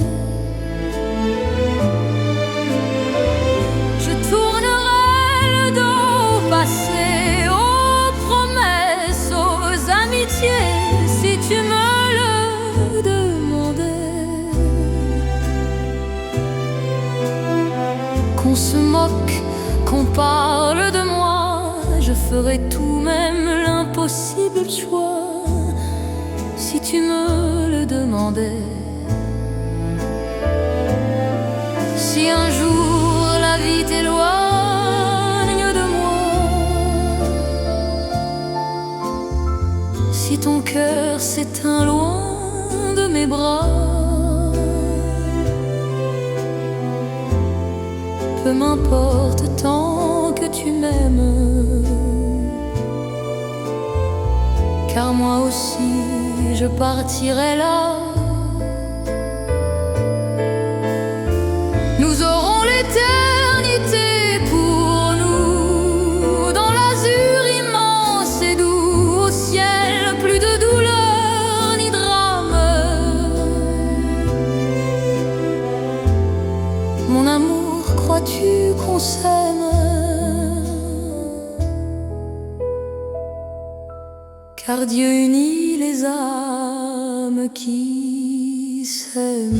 [SPEAKER 1] Je tournerai le dos au passé, aux promesses, aux amitiés, si tu me le demandais. Qu'on se moque, qu'on parle de moi, je ferai tout, même l'impossible choix, si tu me le demandais. Si un jour la vie t'éloigne de moi, si ton cœur s'éteint loin de mes bras, peu m'importe tant que tu m'aimes, car moi aussi je partirai là. Nous aurons l'éternité pour nous, dans l'azur immense et doux, au ciel plus de douleur ni drame. Mon amour, crois-tu qu'on s'aime? Car Dieu unit les âmes qui s'aiment.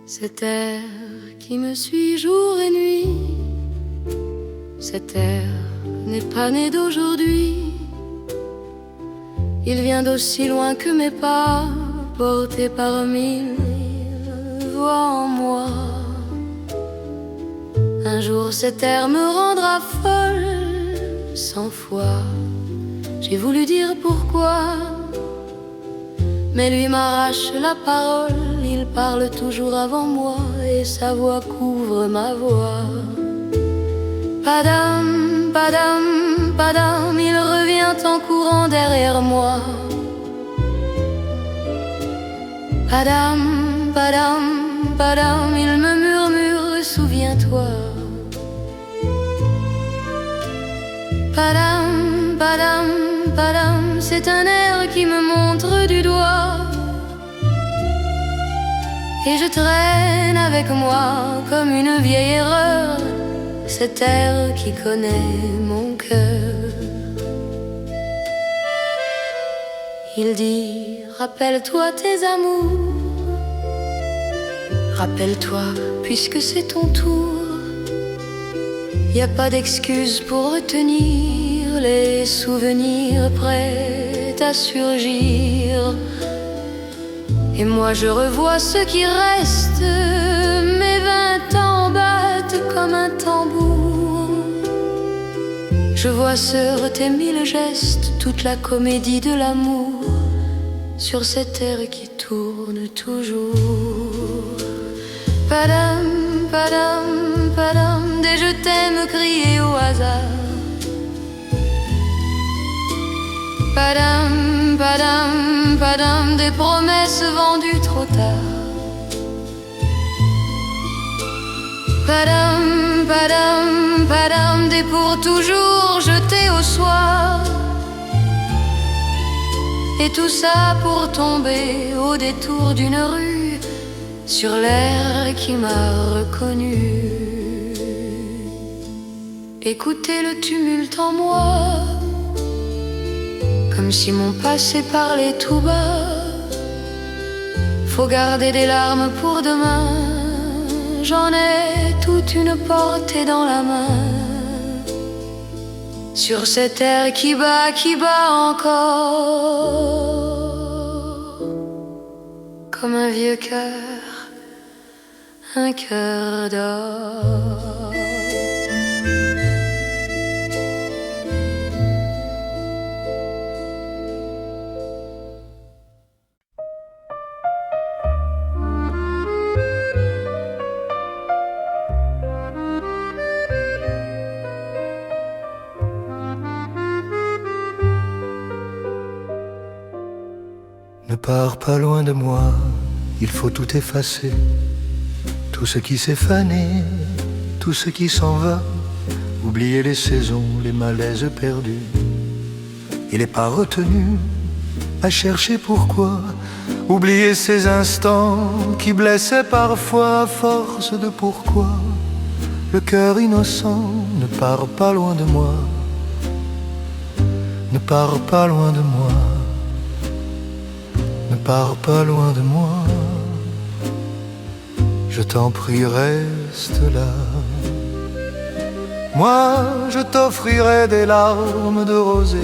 [SPEAKER 1] Cet air qui me suit jour et nuit, cet air n'est pas né d'aujourd'hui. Il vient d'aussi loin que mes pas, porté par mille voix en moi. Un jour cet air me rendra folle, 100 fois j'ai voulu dire pourquoi, mais lui m'arrache la parole. Il parle toujours avant moi et sa voix couvre ma voix. Padam, padam, padam, il revient en courant derrière moi. Padam, padam, padam, il me murmure, souviens-toi. Padam, padam, padam, c'est un air qui me montre du doigt. Et je traîne avec moi comme une vieille erreur cet air qui connaît mon cœur. Il dit, rappelle-toi tes amours, rappelle-toi puisque c'est ton tour. Y a pas d'excuse pour retenir les souvenirs prêts à surgir. Et moi je revois ce qui reste, mes 20 ans battent comme un tambour. Je vois se heurter mille gestes, toute la comédie de l'amour, sur cette terre qui tourne toujours. Padam, padam, padam, des je t'aime criés au hasard. Padam, padam, padam, des promesses vendues trop tard. Padam, padam, padam, des pour toujours jetés au soir. Et tout ça pour tomber au détour d'une rue, sur l'air qui m'a reconnu. Écoutez le tumulte en moi, comme si mon passé parlait tout bas. Faut garder des larmes pour demain, j'en ai toute une portée dans la main. Sur cette terre qui bat encore, comme un vieux cœur, un cœur d'or.
[SPEAKER 3] Ne pars pas loin de moi, il faut tout effacer. Tout ce qui s'est fané, tout ce qui s'en va. Oublier les saisons, les malaises perdus. Il n'est pas retenu à chercher pourquoi. Oublier ces instants qui blessaient parfois à force de pourquoi. Le cœur innocent ne part pas loin de moi. Ne pars pas loin de moi. Ne pars pas loin de moi. Je t'en prie, reste là. Moi, je t'offrirai des larmes de rosée,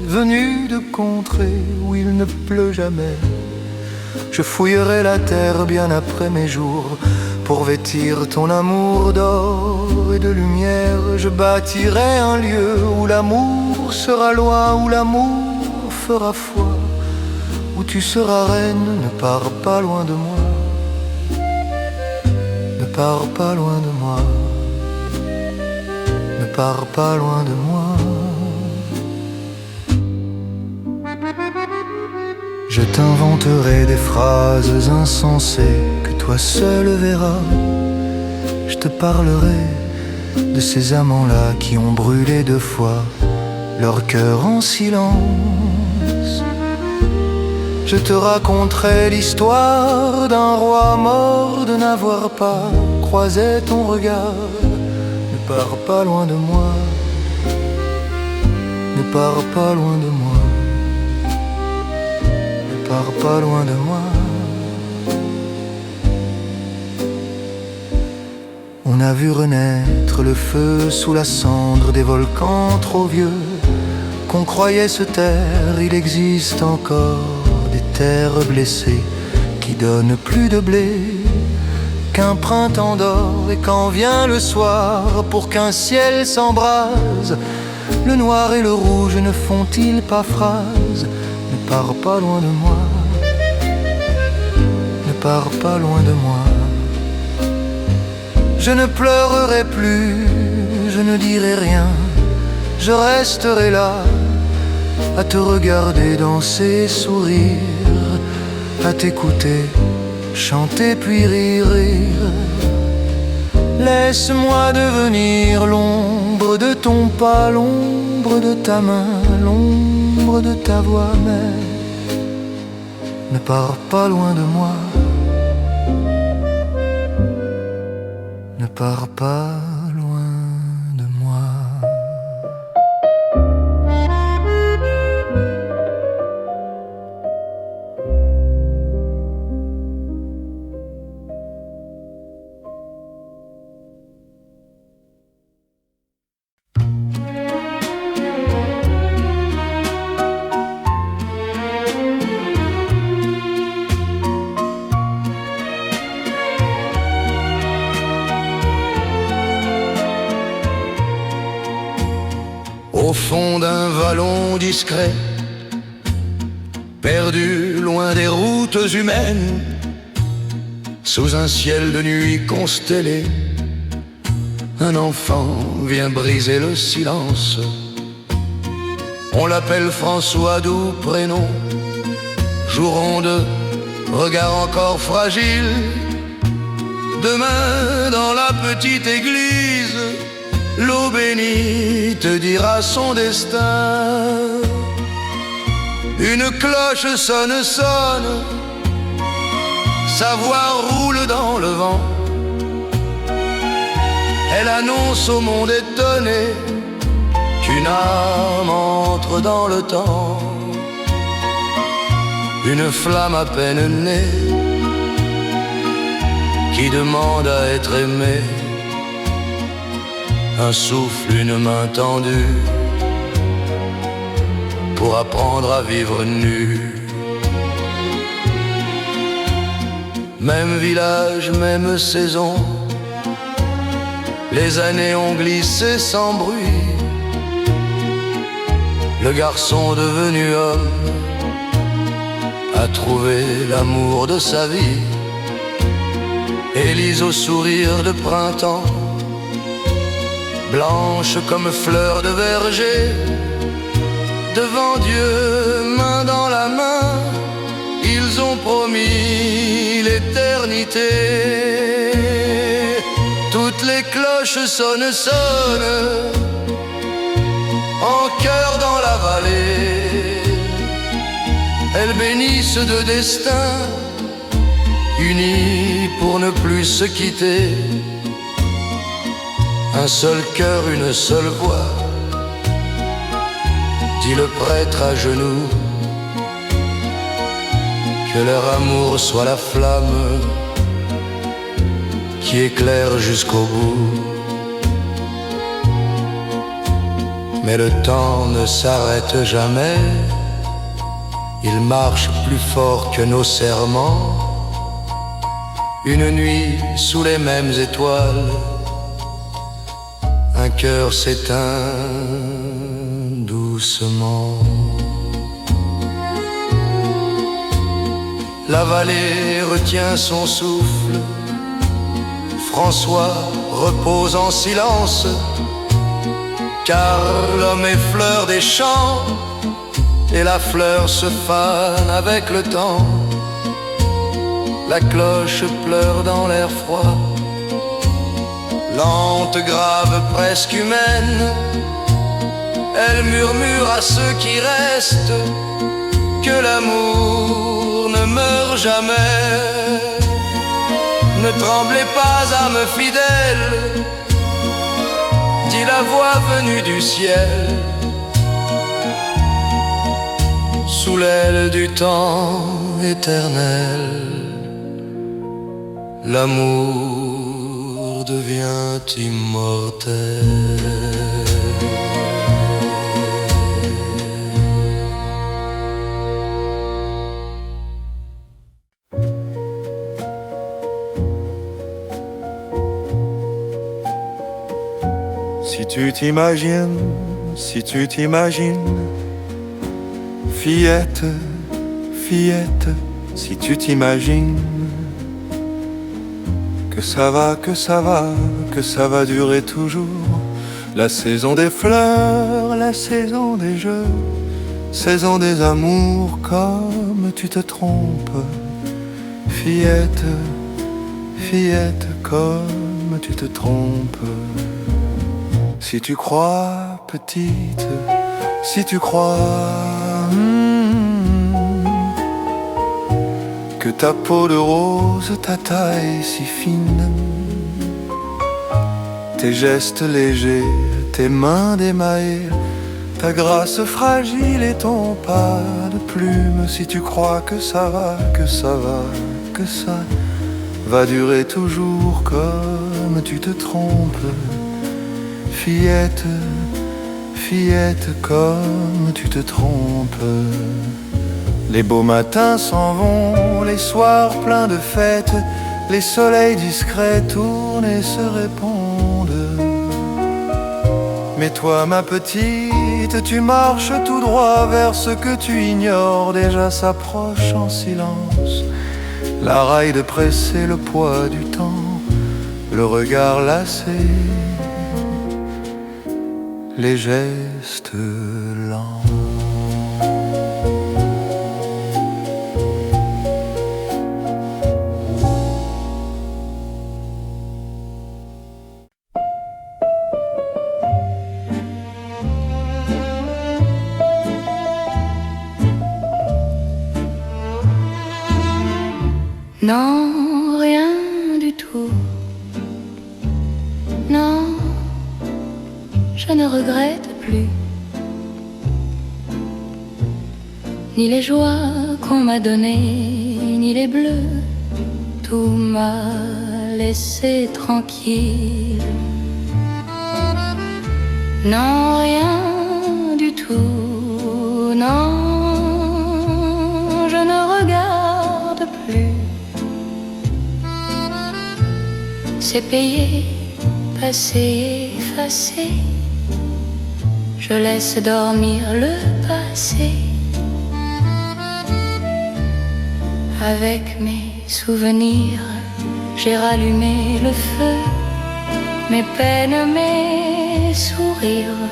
[SPEAKER 3] venues de contrées où il ne pleut jamais. Je fouillerai la terre bien après mes jours, pour vêtir ton amour d'or et de lumière. Je bâtirai un lieu où l'amour sera loi, où l'amour fera foi, où tu seras reine. Ne pars pas loin de moi. Ne pars pas loin de moi. Ne pars pas loin de moi. Je t'inventerai des phrases insensées que toi seul verras. Je te parlerai de ces amants-là qui ont brûlé 2 fois leur cœur en silence. Je te raconterai l'histoire d'un roi mort de n'avoir pas croisé ton regard. Ne pars pas loin de moi. Ne pars pas loin de moi. Ne pars pas loin de moi. On a vu renaître le feu sous la cendre des volcans trop vieux qu'on croyait se taire. Il existe encore des terres blessées qui donnent plus de blé qu'un printemps d'or. Et quand vient le soir pour qu'un ciel s'embrase, le noir et le rouge ne font-ils pas phrase? Ne pars pas loin de moi. Ne pars pas loin de moi. Je ne pleurerai plus, je ne dirai rien. Je resterai là à te regarder danser, sourire, à t'écouter chanter puis rire, rire. Laisse-moi devenir l'ombre de ton pas, l'ombre de ta main, l'ombre de ta voix. Mais ne pars pas loin de moi. Ne pars pas au fond d'un vallon discret, perdu loin des routes humaines, sous un ciel de nuit constellé, un enfant vient briser le silence. On l'appelle François, doux prénom, joueront de regard encore fragile. Demain dans la petite église, l'eau bénite dira son destin. Une cloche sonne, sonne, sa voix roule dans le vent. Elle annonce au monde étonné qu'une âme entre dans le temps. Une flamme à peine née qui demande à être aimée. Un souffle, une main tendue pour apprendre à vivre nu. Même village, même saison, les années ont glissé sans bruit. Le garçon devenu homme a trouvé l'amour de sa vie. Élise au sourire de printemps, blanche comme fleur de verger, devant Dieu, main dans la main, ils ont promis l'éternité. Toutes les cloches sonnent, sonnent, en chœur dans la vallée. Elles bénissent deux destins, unis pour ne plus se quitter. Un seul cœur, une seule voix, dit le prêtre à genoux. Que leur amour soit la flamme qui éclaire jusqu'au bout. Mais le temps ne s'arrête jamais, il marche plus fort que nos serments. Une nuit sous les mêmes étoiles, un cœur s'éteint doucement. La vallée retient son souffle, François repose en silence, car l'homme est fleur des champs, et la fleur se fane avec le temps. La cloche pleure dans l'air froid, lente, grave, presque humaine. Elle murmure à ceux qui restent que l'amour ne meurt jamais. Ne tremblez pas, âme fidèle, dit la voix venue du ciel. Sous l'aile du temps éternel, l'amour devient immortel.
[SPEAKER 2] Si tu t'imagines, fillette, fillette, si tu t'imagines que ça va, que ça va, que ça va durer toujours. La saison des fleurs, la saison des jeux, saison des amours, comme tu te trompes. Fillette, fillette, comme tu te trompes. Si tu crois petite, si tu crois que ta peau de rose, ta taille si fine, tes gestes légers, tes mains d'émail, ta grâce fragile et ton pas de plume. Si tu crois que ça va, que ça va, que ça va durer toujours, comme tu te trompes. Fillette, fillette, comme tu te trompes. Les beaux matins s'en vont, les soirs pleins de fêtes, les soleils discrets tournent et se répondent. Mais toi, ma petite,
[SPEAKER 3] vite, tu marches tout droit vers ce que tu ignores, déjà s'approche en silence. La raille de presser le poids du temps, le regard lassé, les gestes lents.
[SPEAKER 1] Non, rien du tout. Non, je ne regrette plus ni les joies qu'on m'a données, ni les bleus. Tout m'a laissé tranquille. Non, rien du tout. Non, je ne regarde plus. C'est payé, passé, effacé. Je laisse dormir le passé avec mes souvenirs. J'ai rallumé le feu, mes peines, mes sourires.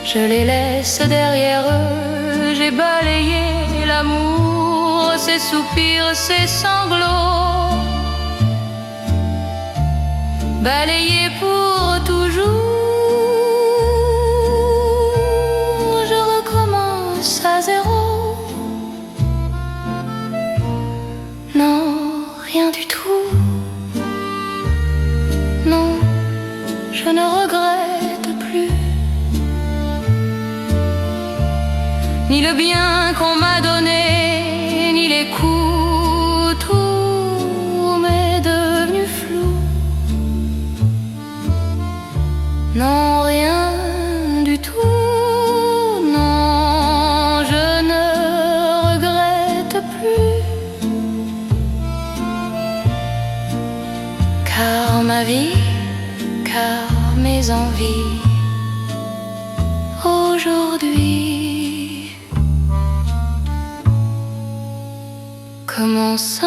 [SPEAKER 1] Je les laisse derrière eux. J'ai balayé l'amour, ses soupirs, ses sanglots, balayé pour toujours. Je recommence à zéro. Non, rien du tout. Non, je ne regrette plus ni le bien qu'on m'a donné, ni les coups. Tout m'est devenu flou. Non, rien du tout. Non, je ne regrette plus. Car ma vie, car mes envies, aujourd'hui, commencent